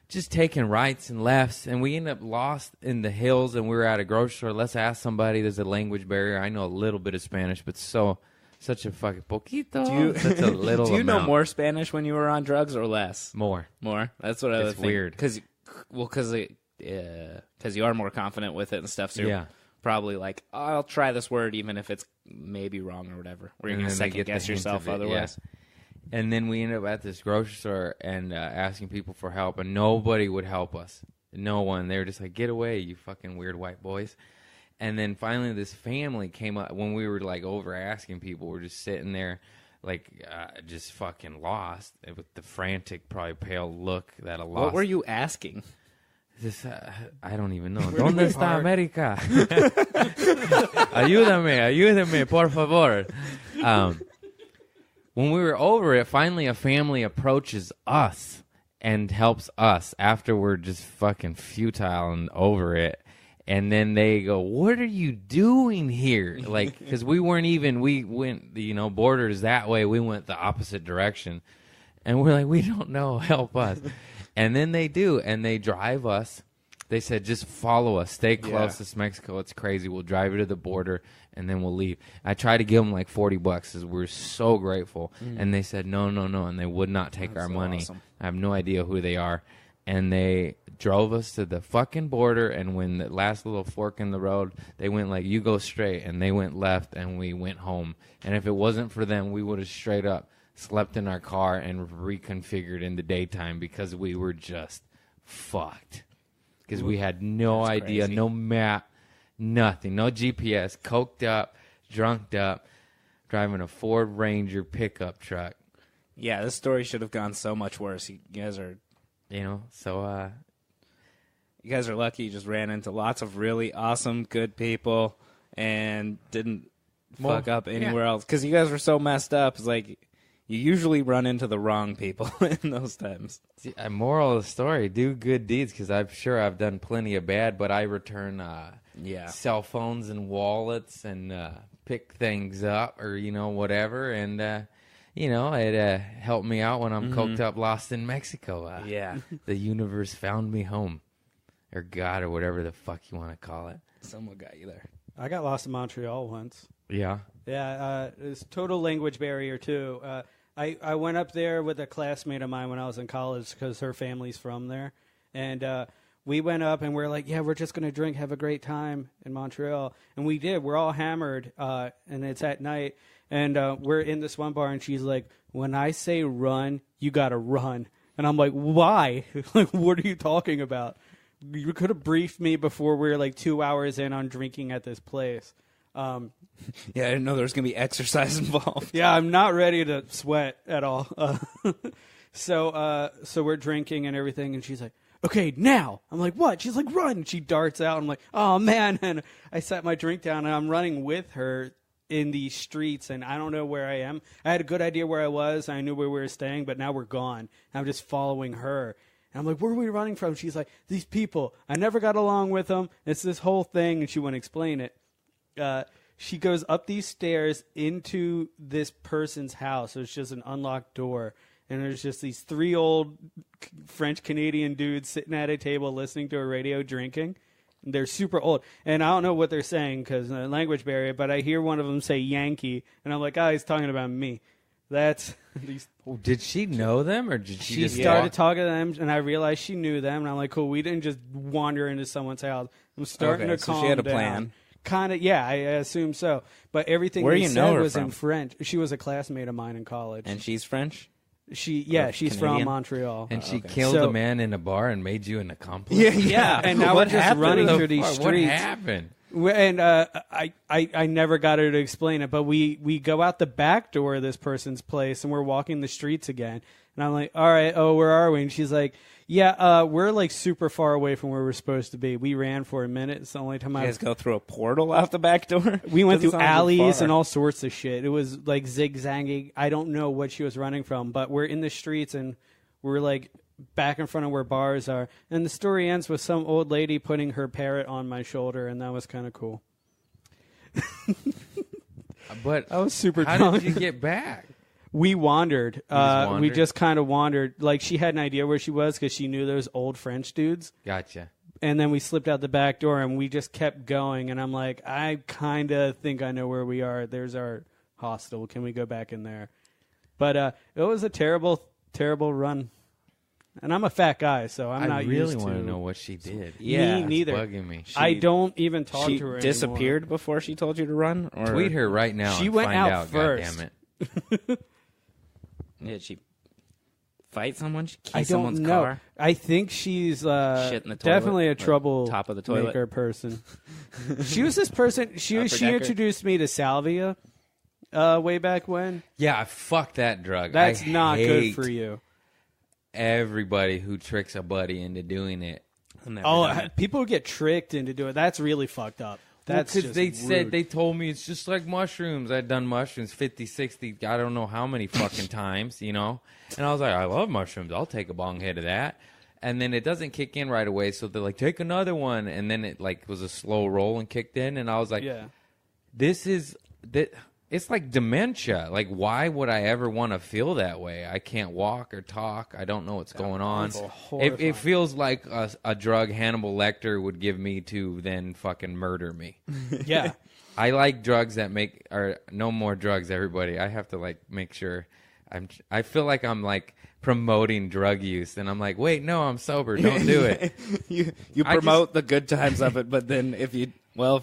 Just taking rights and lefts, and we ended up lost in the hills, and we were at a grocery store. Let's ask somebody. There's a language barrier. I know a little bit of Spanish, but such a fucking poquito. Such a little Do you know amount. more Spanish when you were on drugs or less? More. That's what I was It's weird. Because you are more confident with it and stuff. So you're probably like, oh, I'll try this word even if it's maybe wrong or whatever. Or you're going to second guess yourself otherwise. Yeah. And then we ended up at this grocery store and asking people for help, and nobody would help us. No one. They were just like, get away, you fucking weird white boys. And then finally this family came up when we were like over asking people. We're just sitting there like just fucking lost with the frantic, probably pale look that a lost. What were you asking? Just, I don't even know. ¿Dónde está América? Ayúdame, por favor. When we were over it, finally a family approaches us and helps us after we're just fucking futile and over it. And then they go, what are you doing here? Like, because we went, borders that way. We went the opposite direction. And we're like, we don't know. Help us. And then they do. And they drive us They said, just follow us. Stay close. This Mexico. It's crazy. We'll drive you to the border, and then we'll leave. I tried to give them like $40 because we're so grateful. And they said, no. And they would not take our money. Awesome. I have no idea who they are. And they drove us to the fucking border, and when the last little fork in the road, they went like, you go straight, and they went left, and we went home. And if it wasn't for them, we would have straight up slept in our car and reconfigured in the daytime because we were just fucked. Because we had no idea, crazy. no map, nothing, no GPS, coked up, drunked up, driving a Ford Ranger pickup truck. Yeah, this story should have gone so much worse. You guys are lucky. You just ran into lots of really awesome, good people and didn't fuck up anywhere else. Because you guys were so messed up. It's like you usually run into the wrong people in those times. See, moral of the story, do good deeds, because I'm sure I've done plenty of bad, but I return cell phones and wallets and pick things up or, whatever. And, it helped me out when I'm coked up lost in Mexico. The universe found me home. Or God, or whatever the fuck you want to call it. Someone got you there. I got lost in Montreal once. Yeah. Yeah, it was total language barrier, too. I went up there with a classmate of mine when I was in college because her family's from there. And we went up and we're like, yeah, we're just going to drink, have a great time in Montreal. And we did. We're all hammered, and it's at night. And we're in this one bar, and she's like, when I say run, you got to run. And I'm like, why? Like, what are you talking about? You could have briefed me before we were like 2 hours in on drinking at this place. Yeah, I didn't know there was going to be exercise involved. Yeah, I'm not ready to sweat at all. So we're drinking and everything, and she's like, okay, now. I'm like, what? She's like, run. She darts out. I'm like, oh, man. And I set my drink down, and I'm running with her in these streets, and I don't know where I am. I had a good idea where I was. I knew where we were staying, but now we're gone. I'm just following her. And I'm like, where are we running from? She's like, these people. I never got along with them. It's this whole thing, and she wouldn't explain it. She goes up these stairs into this person's house. So it's just an unlocked door. And there's just these 3 old French-Canadian dudes sitting at a table listening to a radio drinking. They're super old. And I don't know what they're saying because of the language barrier, but I hear one of them say Yankee. And I'm like, oh, he's talking about me. That's these. Did she know them, or did she just started talking to them, and I realized she knew them, and I'm like, cool, we didn't just wander into someone's house. I'm starting to calm down. So she had a plan. Kind of, yeah, I assume so. But everything Where they you said know her was from? in French. She was a classmate of mine in college. And she's French? She's Canadian? from Montreal. And she killed a man in a bar and made you an accomplice? Yeah. And now we're just running through these streets. What happened? And I never got her to explain it, but we go out the back door of this person's place, and we're walking the streets again. And I'm like, all right, where are we? And she's like, yeah, we're like super far away from where we're supposed to be. We ran for a minute. It's the only time You guys go through a portal out the back door? We went through Doesn't sound too alleys far. and all sorts of shit. It was like zigzagging. I don't know what she was running from, but we're in the streets, and we're like back in front of where bars are. And the story ends with some old lady putting her parrot on my shoulder, and that was kind of cool. But I was super how drunk. did you get back? We wandered. wandered? We just kind of wandered. Like, she had an idea where she was because she knew those old French dudes. Gotcha. And then we slipped out the back door, and we just kept going. And I'm like, I kind of think I know where we are. There's our hostel. Can we go back in there? But it was a terrible, terrible run. And I'm a fat guy, so I'm not really used to. want to know what she did. Yeah, me neither. It's bugging me. I don't even talk She to her disappeared before she told you to run? Or Tweet her right now. She and went find out first. Goddammit. Did she fight someone? She key I don't someone's know. car? I think she's Shit in the toilet? definitely a Or trouble top of the toilet? maker person. She was this person. She Upper decker? introduced me to salvia way back when. Yeah, fuck that drug. That's I not good hate for you. Everybody who tricks a buddy into doing it. People get tricked into doing it. That's really fucked up. That's Because just they rude. they told me it's just like mushrooms. I'd done mushrooms 50, 60, I don't know how many fucking times, And I was like, I love mushrooms. I'll take a bong hit of that. And then it doesn't kick in right away, so they're like, take another one. And then it like was a slow roll and kicked in, and I was like, Yeah. this is that. it's like dementia. Like, why would I ever want to feel that way? I can't walk or talk. I don't know what's going on. It feels like a drug Hannibal Lecter would give me to then fucking murder me. Yeah. I like drugs that no more drugs, everybody. I have to, like, make sure. I feel like I'm, like, promoting drug use, and I'm like, wait, no, I'm sober. Don't do it. you promote the good times of it, but then if you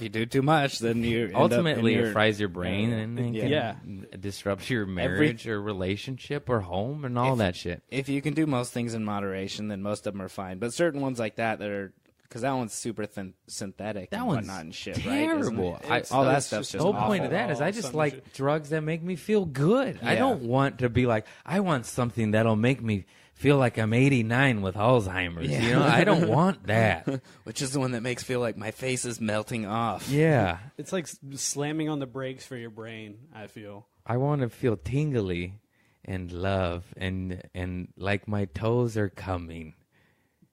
do too much, then you ultimately it fries your brain and it disrupts your marriage or relationship or home and all that shit. If you can do most things in moderation, then most of them are fine. But certain ones like that are, because that one's super synthetic and whatnot and shit, terrible. Right? All that stuff's just the whole awful. point of that is I just like drugs that make me feel good. Yeah. I don't want to be like, I want something that'll make me feel like I'm 89 with Alzheimer's. Yeah. You know, I don't want that. Which is the one that makes feel like my face is melting off. Yeah. It's like slamming on the brakes for your brain, I feel. I want to feel tingly and love and like my toes are coming.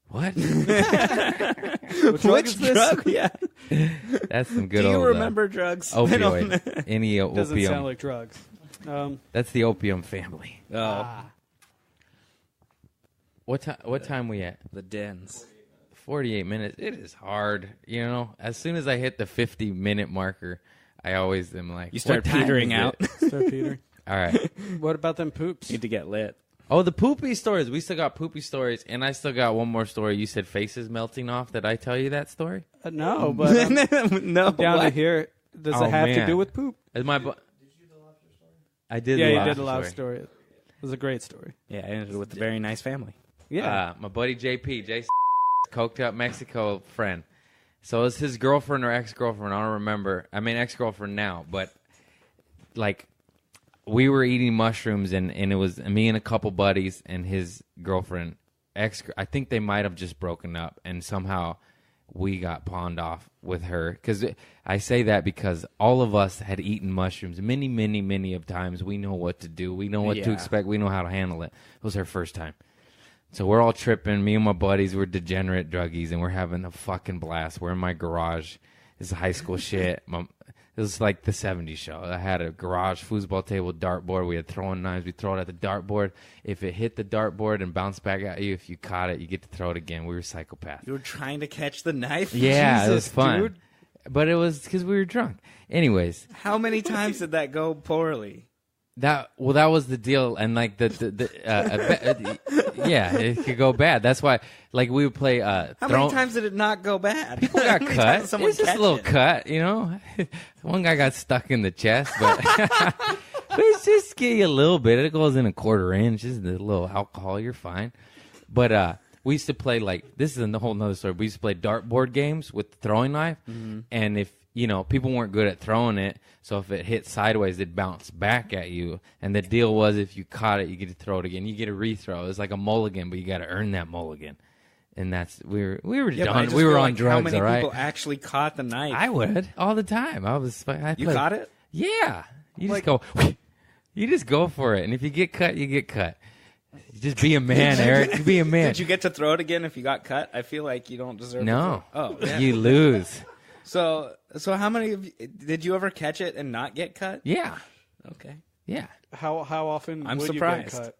What? Which drug? Yeah. That's some good old... Do you remember drugs? Opioid. Any opium. Doesn't sound like drugs. That's the opium family. Oh. What time we at? The dens. 48 minutes. It is hard. You know, as soon as I hit the 50-minute marker, I always am like... You start petering out. Start petering. All right. What about them poops? Need to get lit. Oh, the poopy stories. We still got poopy stories, and I still got one more story. You said faces melting off. Did I tell you that story? No, but no. Down to here. Does it have to do with poop? Is my did you do the lobster story? I did. Yeah, the you did the lobster story. It was a great story. Yeah, I ended with a very nice family. Yeah. My buddy JP, coked up Mexico friend. So it was his girlfriend or ex-girlfriend. I don't remember. I mean, ex-girlfriend now, but like we were eating mushrooms and it was me and a couple buddies and his girlfriend. I think they might have just broken up and somehow we got pawned off with her. Because I say that because all of us had eaten mushrooms many, many, many of times. We know what to do. We know what to expect. We know how to handle it. It was her first time. So we're all tripping. Me and my buddies were degenerate druggies, and we're having a fucking blast. We're in my garage. This is high school shit. It was like the 70s show. I had a garage foosball table, dartboard. We had throwing knives. We throw it at the dartboard. If it hit the dartboard and bounced back at you, if you caught it, you get to throw it again. We were psychopaths. You were trying to catch the knife? Yeah, Jesus, it was fun. Dude. But it was because we were drunk. Anyways. How many times did that go poorly? That was the deal, and like yeah, it could go bad. That's why, like, we would play. How many times did it not go bad? People got cut. It's just a little cut, you know. One guy got stuck in the chest, but it's just get you a little bit. It goes in a quarter inch. Just a little alcohol, you're fine. But we used to play like this is a whole nother story. We used to play dartboard games with the throwing knife, and if people weren't good at throwing it. So if it hit sideways, it'd bounce back at you. And the deal was if you caught it, you get to throw it again. You get a rethrow. It's like a mulligan, but you got to earn that mulligan. And that's we were done. We were on drugs. How many all right? people actually caught the knife? I would all the time. You caught it? Yeah. You just go. You just go for it. And if you get cut, you get cut. Just be a man, Eric. Be a man. Did you get to throw it again if you got cut? I feel like you don't deserve. No. Oh, yeah. You lose. So how many of you, did you ever catch it and not get cut? Yeah. Okay. Yeah. How often I'm would surprised. you get cut?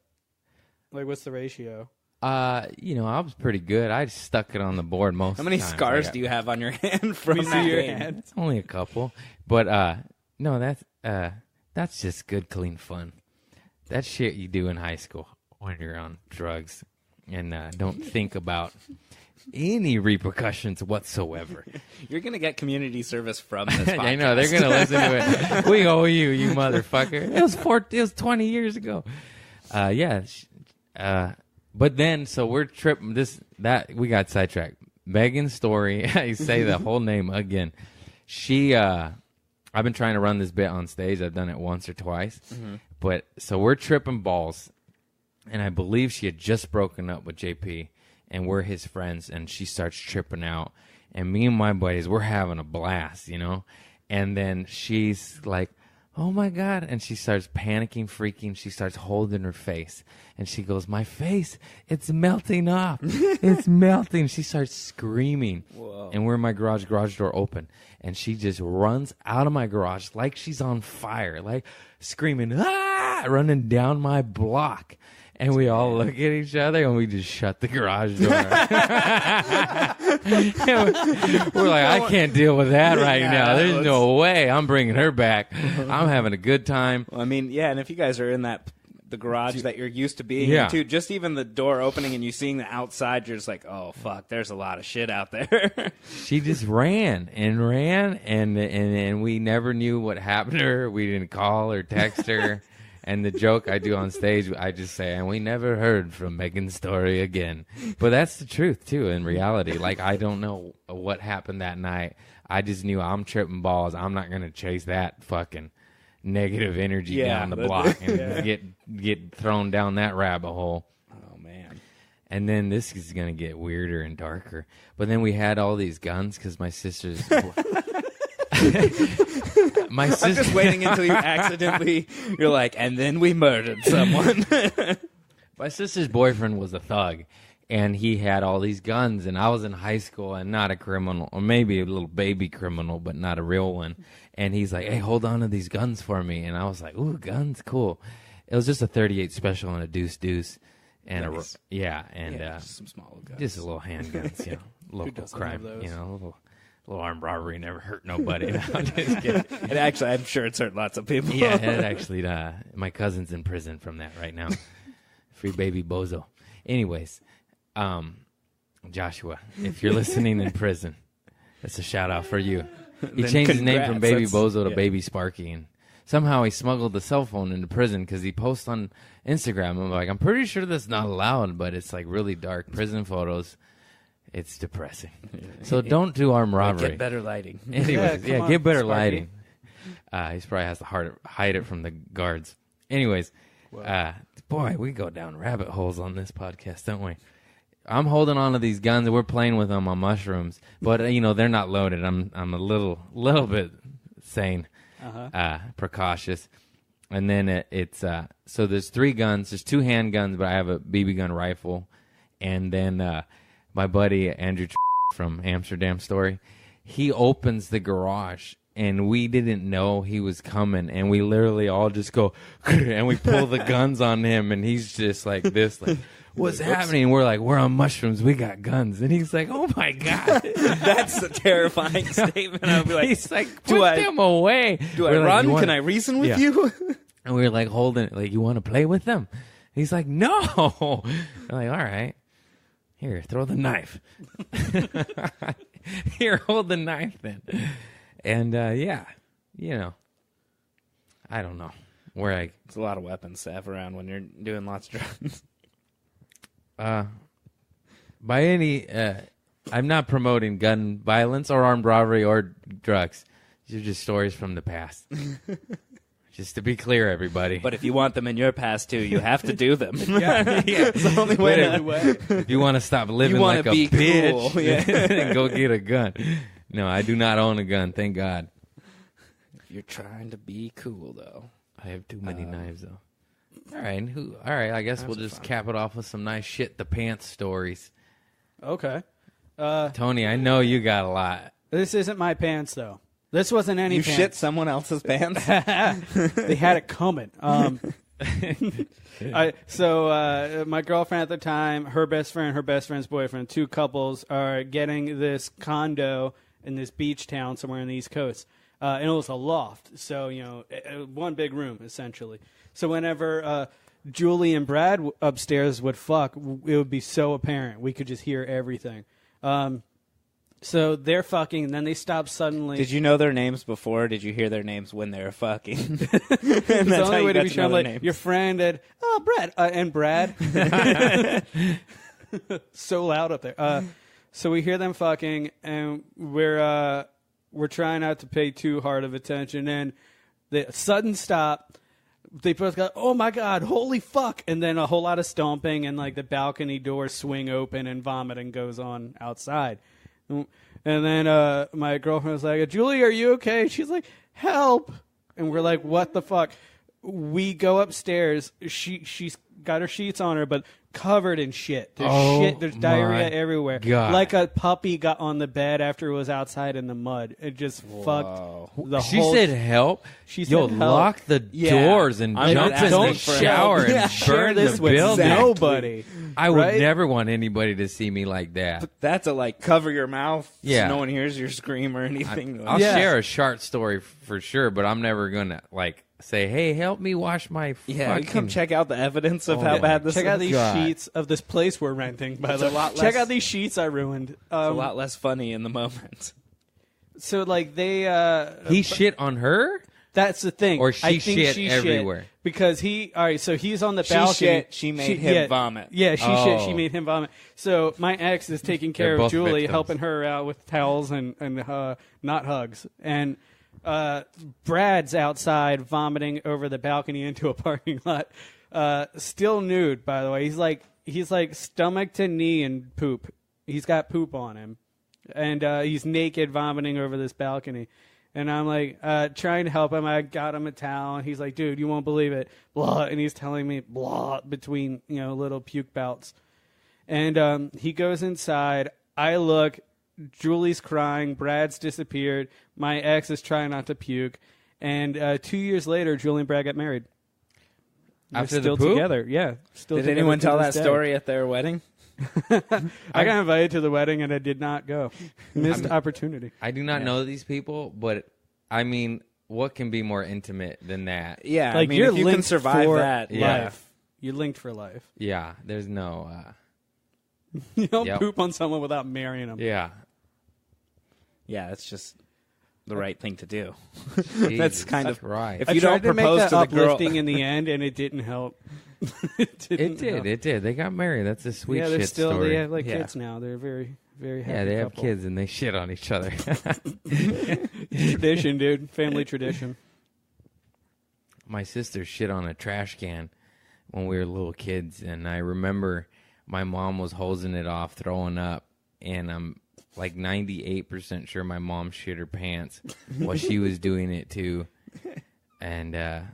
Like, what's the ratio? I was pretty good. I stuck it on the board most. How many times. scars do you have on your hand from that game? It's only a couple, but no, that's just good, clean fun. That's shit you do in high school when you're on drugs and don't think about any repercussions whatsoever. You're gonna get community service from this podcast. I know they're gonna listen to it. We owe you, you motherfucker. It was 20 years ago. But then so we're tripping. We got sidetracked. Megan's story. I say the whole name again. She. I've been trying to run this bit on stage. I've done it once or twice. Mm-hmm. But so we're tripping balls, and I believe she had just broken up with JP. And we're his friends, and she starts tripping out. And me and my buddies, we're having a blast, And then she's like, oh my God. And she starts panicking, freaking. She starts holding her face. And she goes, my face, it's melting off. It's melting. She starts screaming. Whoa. And we're in my garage door open. And she just runs out of my garage like she's on fire, like screaming, ah, running down my block. And we all look at each other and we just shut the garage door. We're like, I can't deal with that right now. There's no way I'm bringing her back. I'm having a good time. Well, I mean, yeah, and if you guys are in the garage that you're used to being in, too, just even the door opening and you seeing the outside, you're just like, oh, fuck, there's a lot of shit out there. She just ran, and we never knew what happened to her. We didn't call or text her. And the joke I do on stage, I just say, and we never heard from Megan Story again. But that's the truth, too, in reality. Like, I don't know what happened that night. I just knew I'm tripping balls. I'm not going to chase that fucking negative energy down the block and get thrown down that rabbit hole. Oh, man. And then this is going to get weirder and darker. But then we had all these guns because my sister's... I'm just waiting until you're like, and then we murdered someone. My sister's boyfriend was a thug, and he had all these guns, and I was in high school and not a criminal, or maybe a little baby criminal, but not a real one. And he's like, hey, hold on to these guns for me. And I was like, ooh, guns, cool. It was just a 38 special and a deuce. And nice. Just some small guns. Just a little handguns, local crime, a little armed robbery never hurt nobody. No, I'm just kidding. And actually, I'm sure it's hurt lots of people. Yeah, it actually, my cousin's in prison from that right now. Free baby bozo. Anyways, Joshua, if you're listening in prison, that's a shout out for you. He changed his name from Baby Bozo to Baby Sparky, and somehow he smuggled the cell phone into prison because he posts on Instagram. I'm like, I'm pretty sure that's not allowed, but it's like really dark prison photos. It's depressing. So don't do armed robbery. Get better lighting. Anyways, get better lighting. He probably has to hide it from the guards. Anyways, boy, we go down rabbit holes on this podcast, don't we? I'm holding on to these guns. We're playing with them on mushrooms, but they're not loaded. I'm a little bit sane, precautious. And then it's so there's 3 guns. There's 2 handguns, but I have a BB gun rifle, and then. My buddy Andrew from Amsterdam Story, he opens the garage, and we didn't know he was coming, and we literally all just go, and we pull the guns on him, and he's just like this, like, what's happening? And we're like, we're on mushrooms, we got guns. And he's like, oh my God. That's a terrifying statement. I'll be like, he's like, put them away. Do I run? Can I reason with you? And we were like holding it, like, you want to play with them? He's like, no. I'm like, all right. Here, throw the knife. Here, hold the knife then. And, I don't know. It's a lot of weapons to have around when you're doing lots of drugs. I'm not promoting gun violence or armed robbery or drugs. These are just stories from the past. Just to be clear, everybody. But if you want them in your past, too, you have to do them. It's the only way. If you want to stop living like a bitch, cool. Then go get a gun. No, I do not own a gun, thank God. If you're trying to be cool, though. I have too many knives, though. All right, I guess we'll just cap it off with some nice shit the pants stories. Okay. Tony, I know you got a lot. This isn't my pants, though. This wasn't any pants. You shit someone else's pants? They had it coming. My girlfriend at the time, her best friend's boyfriend, 2 couples are getting this condo in this beach town somewhere on the East Coast. And it was a loft. So, one big room, essentially. So whenever Julie and Brad upstairs would fuck, it would be so apparent. We could just hear everything. So they're fucking, and then they stop suddenly. Did you know their names before? Or did you hear their names when they were fucking? It's the only way to be sure. Like, your friend and Brad and Brad. So loud up there. So we hear them fucking, and we're trying not to pay too hard of attention. And the sudden stop. They both go, oh my God, holy fuck! And then a whole lot of stomping, and like the balcony doors swing open, and vomiting goes on outside. And then my girlfriend was like, Julie, are you okay? She's like, help. And we're like, what the fuck? We go upstairs. She's got her sheets on her, but covered in shit. There's shit. There's diarrhea everywhere. God. Like a puppy got on the bed after it was outside in the mud. It just fucked the She whole... said help? She said Yo, help. lock the doors and jump in the shower and share burn this the with building. nobody. I would right? never want anybody to see me like that. That's a cover your mouth Yeah. so no one hears your scream or anything. I'll share a shart story for sure, but I'm never gonna say, "Hey, help me wash my fucking." Come check out the evidence of how bad this is. Check out these God. sheets of this place we're renting. By It's the a way, lot check less- out these sheets I ruined. It's a lot less funny in the moment. So they He shit on her, that's the thing. or she I think shit she everywhere. because he. All right, so he's on the She balcony. shit, she made him vomit. Yeah, she shit. She Oh. made him vomit. So my ex is taking care They're of both Julie, victims. helping her out with towels and not hugs. And Brad's outside vomiting over the balcony into a parking lot, still nude. By the way, he's like stomach to knee and poop. He's got poop on him, and he's naked vomiting over this balcony. And I'm like trying to help him. I got him a towel, and he's like, "Dude, you won't believe it." Blah, and he's telling me blah between little puke bouts. And he goes inside. I look. Julie's crying. Brad's disappeared. My ex is trying not to puke. And 2 years later, Julie and Brad got married. They're After the still poop? together. Yeah. Still Did together anyone to tell this that day. story at their wedding? I got invited to the wedding and I did not go. Missed opportunity. I do not know these people, but I mean, what can be more intimate than that? Yeah, Like I mean, you're if you linked can survive for that, life. You're linked for life. Yeah, there's no. You don't Yep. poop on someone without marrying them. Yeah, yeah, it's just the right thing to do. Jesus, kind of- right. If I you tried don't to make propose that to the girl, uplifting in the end, and it didn't help. It didn't did. help. It did. They got married. That's a sweet Yeah, they're shit still. story. They have Yeah. kids now. They're very, very happy. Yeah, they have couple. kids and they shit on each other. Tradition, dude. Family tradition. My sister shit on a trash can when we were little kids, and I remember my mom was hosing it off, throwing up, and I'm like 98% sure my mom shit her pants while she was doing it too. And I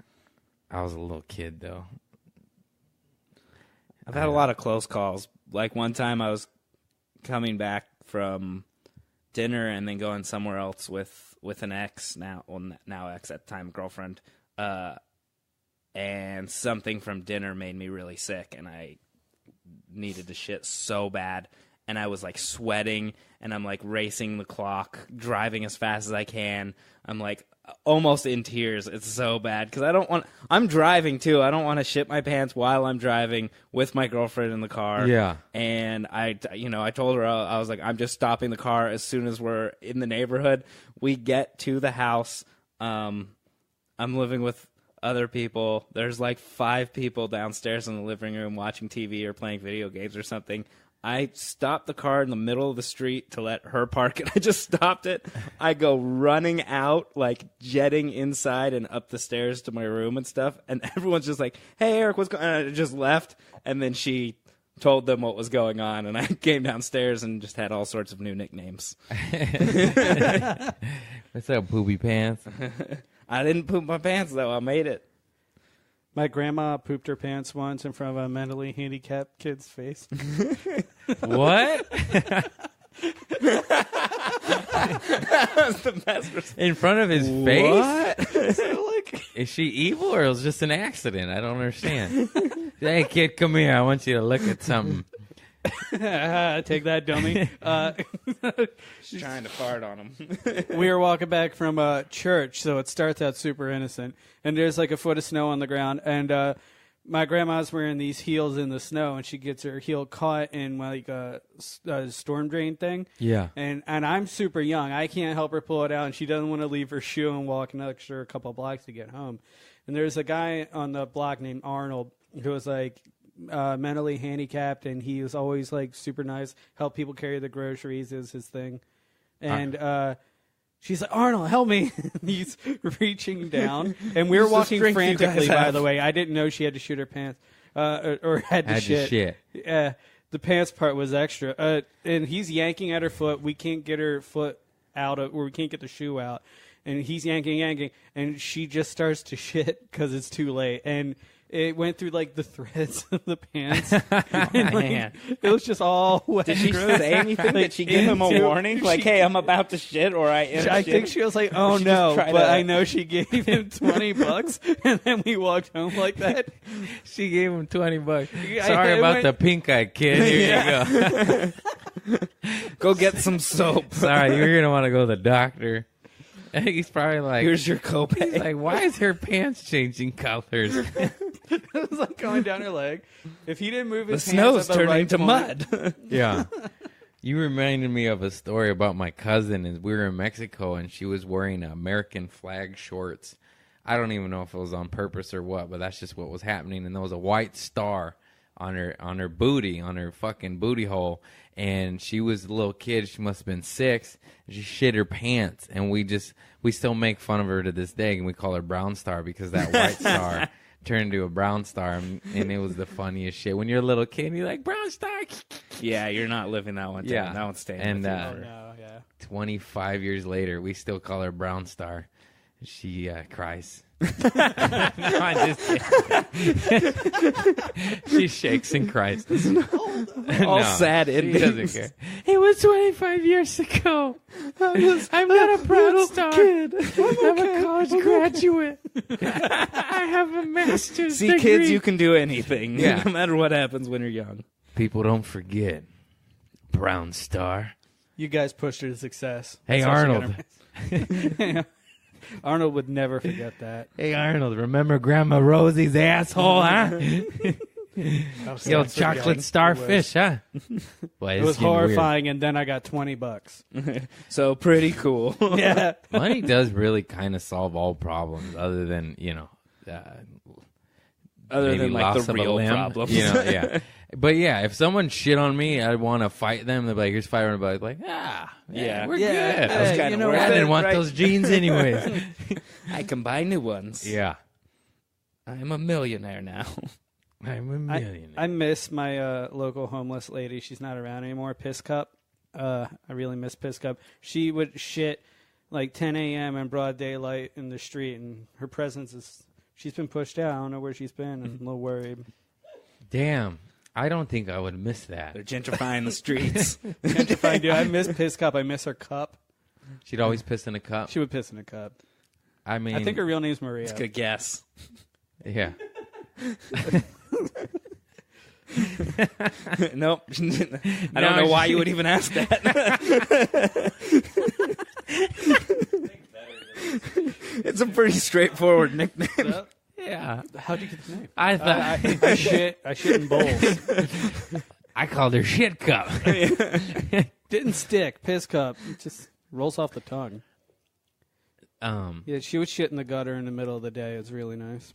was a little kid though. I've had a lot of close calls. Like one time I was coming back from dinner and then going somewhere else with an ex, now ex, at the time girlfriend, and something from dinner made me really sick and I needed to shit so bad, and I was like sweating and I'm like racing the clock, driving as fast as I can. I'm like almost in tears. It's so bad because I'm driving too. I don't want to shit my pants while I'm driving with my girlfriend in the car. Yeah. And I told her, I was like, I'm just stopping the car as soon as we're in the neighborhood. We get to the house. I'm living with other people. There's like 5 people downstairs in the living room watching TV or playing video games or something. I stopped the car in the middle of the street to let her park it. I just stopped it. I go running out, like jetting inside and up the stairs to my room and stuff. And everyone's just like, "Hey, Eric, what's going on?" And I just left. And then she told them what was going on. And I came downstairs and just had all sorts of new nicknames. What's up, poopy pants? I didn't poop my pants, though. I made it. My grandma pooped her pants once in front of a mentally handicapped kid's face. What? That's the best response. In front of his face? What? So, like, Is she evil or was it just an accident? I don't understand. Hey, kid, come here. I want you to look at something. take that, dummy. She's trying to fart on him. We were walking back from church, so it starts out super innocent. And there's like a foot of snow on the ground. And my grandma's wearing these heels in the snow, and she gets her heel caught in like a storm drain thing. Yeah. And I'm super young. I can't help her pull it out, and she doesn't want to leave her shoe and walk an extra couple blocks to get home. And there's a guy on the block named Arnold who was like mentally handicapped, and he was always like super nice, help people carry the groceries is his thing. And she's like, "Arnold, help me." He's reaching down, and we were What's the walking strength you frantically, guys by have? the way. I didn't know she had to shoot her pants or had to shit. Yeah, the pants part was extra. And he's yanking at her foot. We can't get her foot out of, or we can't get the shoe out. and he's yanking, and she just starts to shit because it's too late, and it went through like the threads of the pants. And, like, it was just all wet. Did she say anything? Did she give him a warning? Like, hey, I'm about to shit, or I am I think she was like, oh no, but I know she gave him $20, and then we walked home like that. She gave him $20. Sorry about the pink-eyed kid. Here you go. Go get some soap. Sorry, you're going to want to go to the doctor. And he's probably like, here's your copay. He's like, why is her pants changing colors? It was like going down her leg. If he didn't move his the snow's hands at the turning right to point, mud. Yeah. You reminded me of a story about my cousin. And we were in Mexico, and she was wearing American flag shorts. I don't even know if it was on purpose or what, but that's just what was happening. And there was a white star on her booty, on her fucking booty hole. And she was a little kid. She must have been 6. She shit her pants. And we still make fun of her to this day. And we call her Brown Star because that white star turned into a brown star. And it was the funniest shit. When you're a little kid, you're like, Brown Star. Yeah, you're not living that one down. Yeah. That one's staying And, with you. no, yeah. 25 years later, we still call her Brown Star. She cries. No, I'm just kidding. She shakes and cries. All sad she endings. doesn't care. It was 25 years ago. I'm not a proud star. Kid. I'm a college graduate. I have a master's See, degree. kids, you can do anything. Yeah. No matter what happens when you're young. People don't forget. Brown Star. You guys pushed her to success. Hey, That's how she Arnold. got her- Arnold would never forget that. Hey, Arnold, remember Grandma Rosie's asshole, huh? The old chocolate starfish, huh? Well, It was horrifying, and then I got $20. So pretty cool. Yeah. Money does really kind of solve all problems, other than Other maybe than like loss the of a real limb, problems. yeah. But yeah, if someone shit on me, I'd want to fight them. They'd be like, "Here's fighting." I'd be like, Yeah. we're Yeah, good." I was kinda worth I it, didn't want right? those jeans anyways. I can buy new ones. Yeah, I'm a millionaire now. I'm a millionaire. I miss my local homeless lady. She's not around anymore. Piss Cup. I really miss Piss Cup. She would shit like 10 a.m. in broad daylight in the street, and her presence is... She's been pushed out. I don't know where she's been. I'm a little worried. Damn, I don't think I would miss that. They're gentrifying the streets. Dude, I miss Piss Cup. I miss her cup. She'd always piss in a cup. She would piss in a cup. I mean, I think her real name's Maria. It's a good guess. yeah. Nope. I don't know why you would even ask that. It's a pretty straightforward nickname. Yeah. How'd you get the name? I thought I shit in bowls. I called her shit cup. Didn't stick. Piss Cup. It just rolls off the tongue. Yeah, she would shit in the gutter in the middle of the day. It was really nice.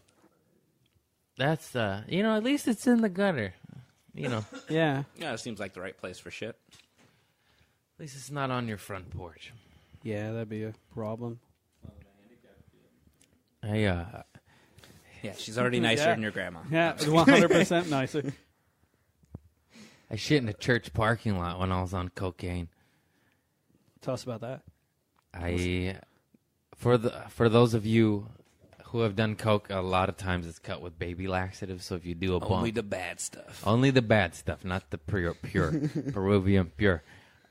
That's at least it's in the gutter. Yeah. Yeah, it seems like the right place for shit. At least it's not on your front porch. Yeah, that'd be a problem. Yeah, she's already nicer than your grandma. Yeah, 100% nicer. I shit in a church parking lot when I was on cocaine. Tell us about that. For those of you who have done coke, a lot of times it's cut with baby laxatives. So if you do a bump, Only the bad stuff. only the bad stuff, not the pure Peruvian pure.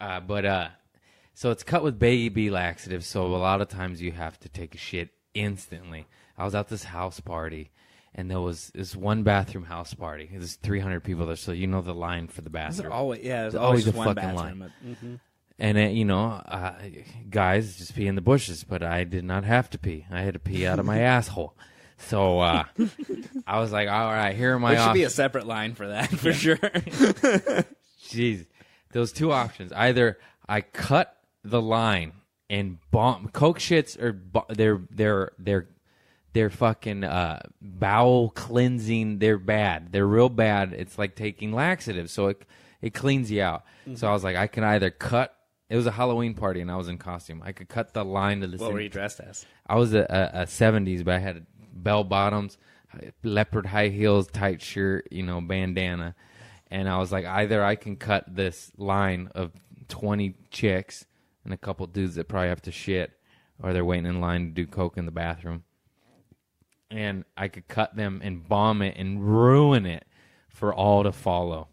So it's cut with baby laxatives. So a lot of times you have to take a shit instantly. I was at this house party, and there was this one bathroom house party. There's 300 people there, so you know the line for the bathroom. There's always just a one fucking bathroom. line. And, guys just pee in the bushes, but I did not have to pee. I had to pee out of my asshole. So I was like, all right, here are my There should be a options. separate line for that, for sure. Jeez. Those two options. Either I cut the line and bomb. Coke shits are they're fucking bowel cleansing. They're bad. They're real bad. It's like taking laxatives, so it cleans you out. Mm-hmm. So I was like, I can either cut. It was a Halloween party, and I was in costume. I could cut the line to the. What were you dressed as? I was a 70s, but I had bell bottoms, leopard high heels, tight shirt, bandana. And I was like, either I can cut this line of 20 chicks and a couple dudes that probably have to shit, or they're waiting in line to do coke in the bathroom. And I could cut them and bomb it and ruin it for all to follow.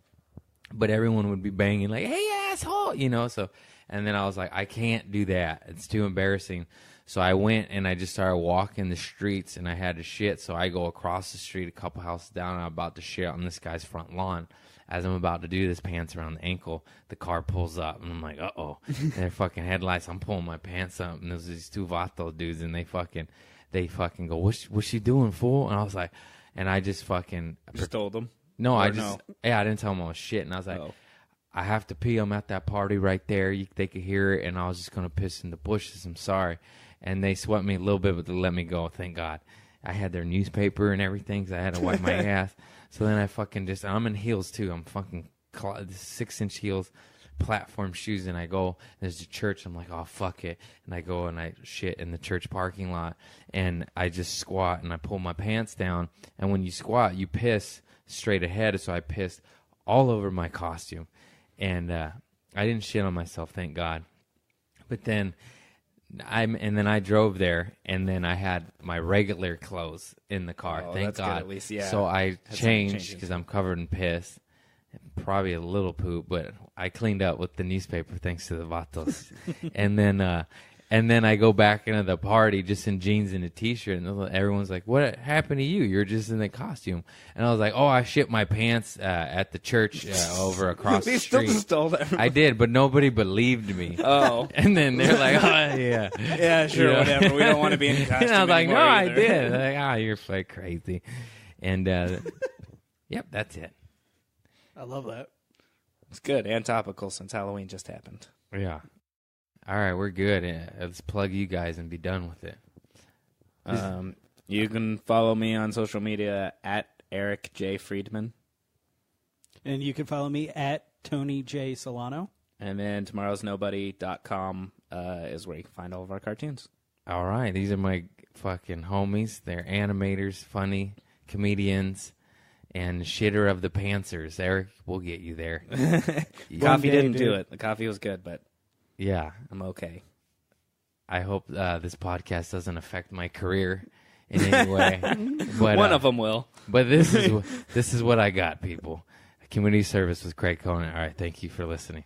But everyone would be banging like, hey, asshole, you know. So, and then I was like, I can't do that. It's too embarrassing. So I went and I just started walking the streets, and I had to shit. So I go across the street a couple houses down, and I'm about to shit on this guy's front lawn. As I'm about to do this, pants around the ankle, the car pulls up, and I'm like, uh-oh. And their fucking headlights, I'm pulling my pants up, and there's these two Vato dudes, and they fucking go, what's she doing, fool? And I was like, and I just fucking... Stole them? No, I didn't tell them I was shit, and I was like, I have to pee. I'm at that party right there. They could hear it, and I was just going to piss in the bushes. I'm sorry. And they swept me a little bit, but they let me go. Thank God. I had their newspaper and everything, because I had to wipe my ass. So then I fucking I'm in heels, too. I'm fucking 6-inch heels, platform shoes, and I go, there's a church. I'm like, oh, fuck it. And I go and I shit in the church parking lot, and I just squat, and I pull my pants down. And when you squat, you piss straight ahead, so I pissed all over my costume. And I didn't shit on myself, thank God. But then I drove there, and then I had my regular clothes in the car. Thank God. Good, at least, yeah. So I changed because I'm covered in piss, probably a little poop, but I cleaned up with the newspaper thanks to the Vatos. And then I go back into the party just in jeans and a T-shirt, and everyone's like, what happened to you? You're just in the costume. And I was like, oh, I shit my pants at the church over across the street. Still stole that. I did, but nobody believed me. Oh. And then they're like, oh, yeah. Yeah, sure, you know? Whatever. We don't want to be in the costume. And I was like, no, either. I did. They're like, you're like crazy. And, yep, that's it. I love that. It's good and topical since Halloween just happened. Yeah. All right, we're good. Let's plug you guys and be done with it. You can follow me on social media at Eric J. Freedman. And you can follow me at Tony J. Celano. And then tomorrowsnobody.com is where you can find all of our cartoons. All right, these are my fucking homies. They're animators, funny comedians, and shitter of the pantsers. Eric, we'll get you there. Coffee didn't do it. The coffee was good, but... Yeah. I'm okay. I hope this podcast doesn't affect my career in any way. But, one of them will. But this is what I got, people. Community service with Craig Conan. All right, thank you for listening.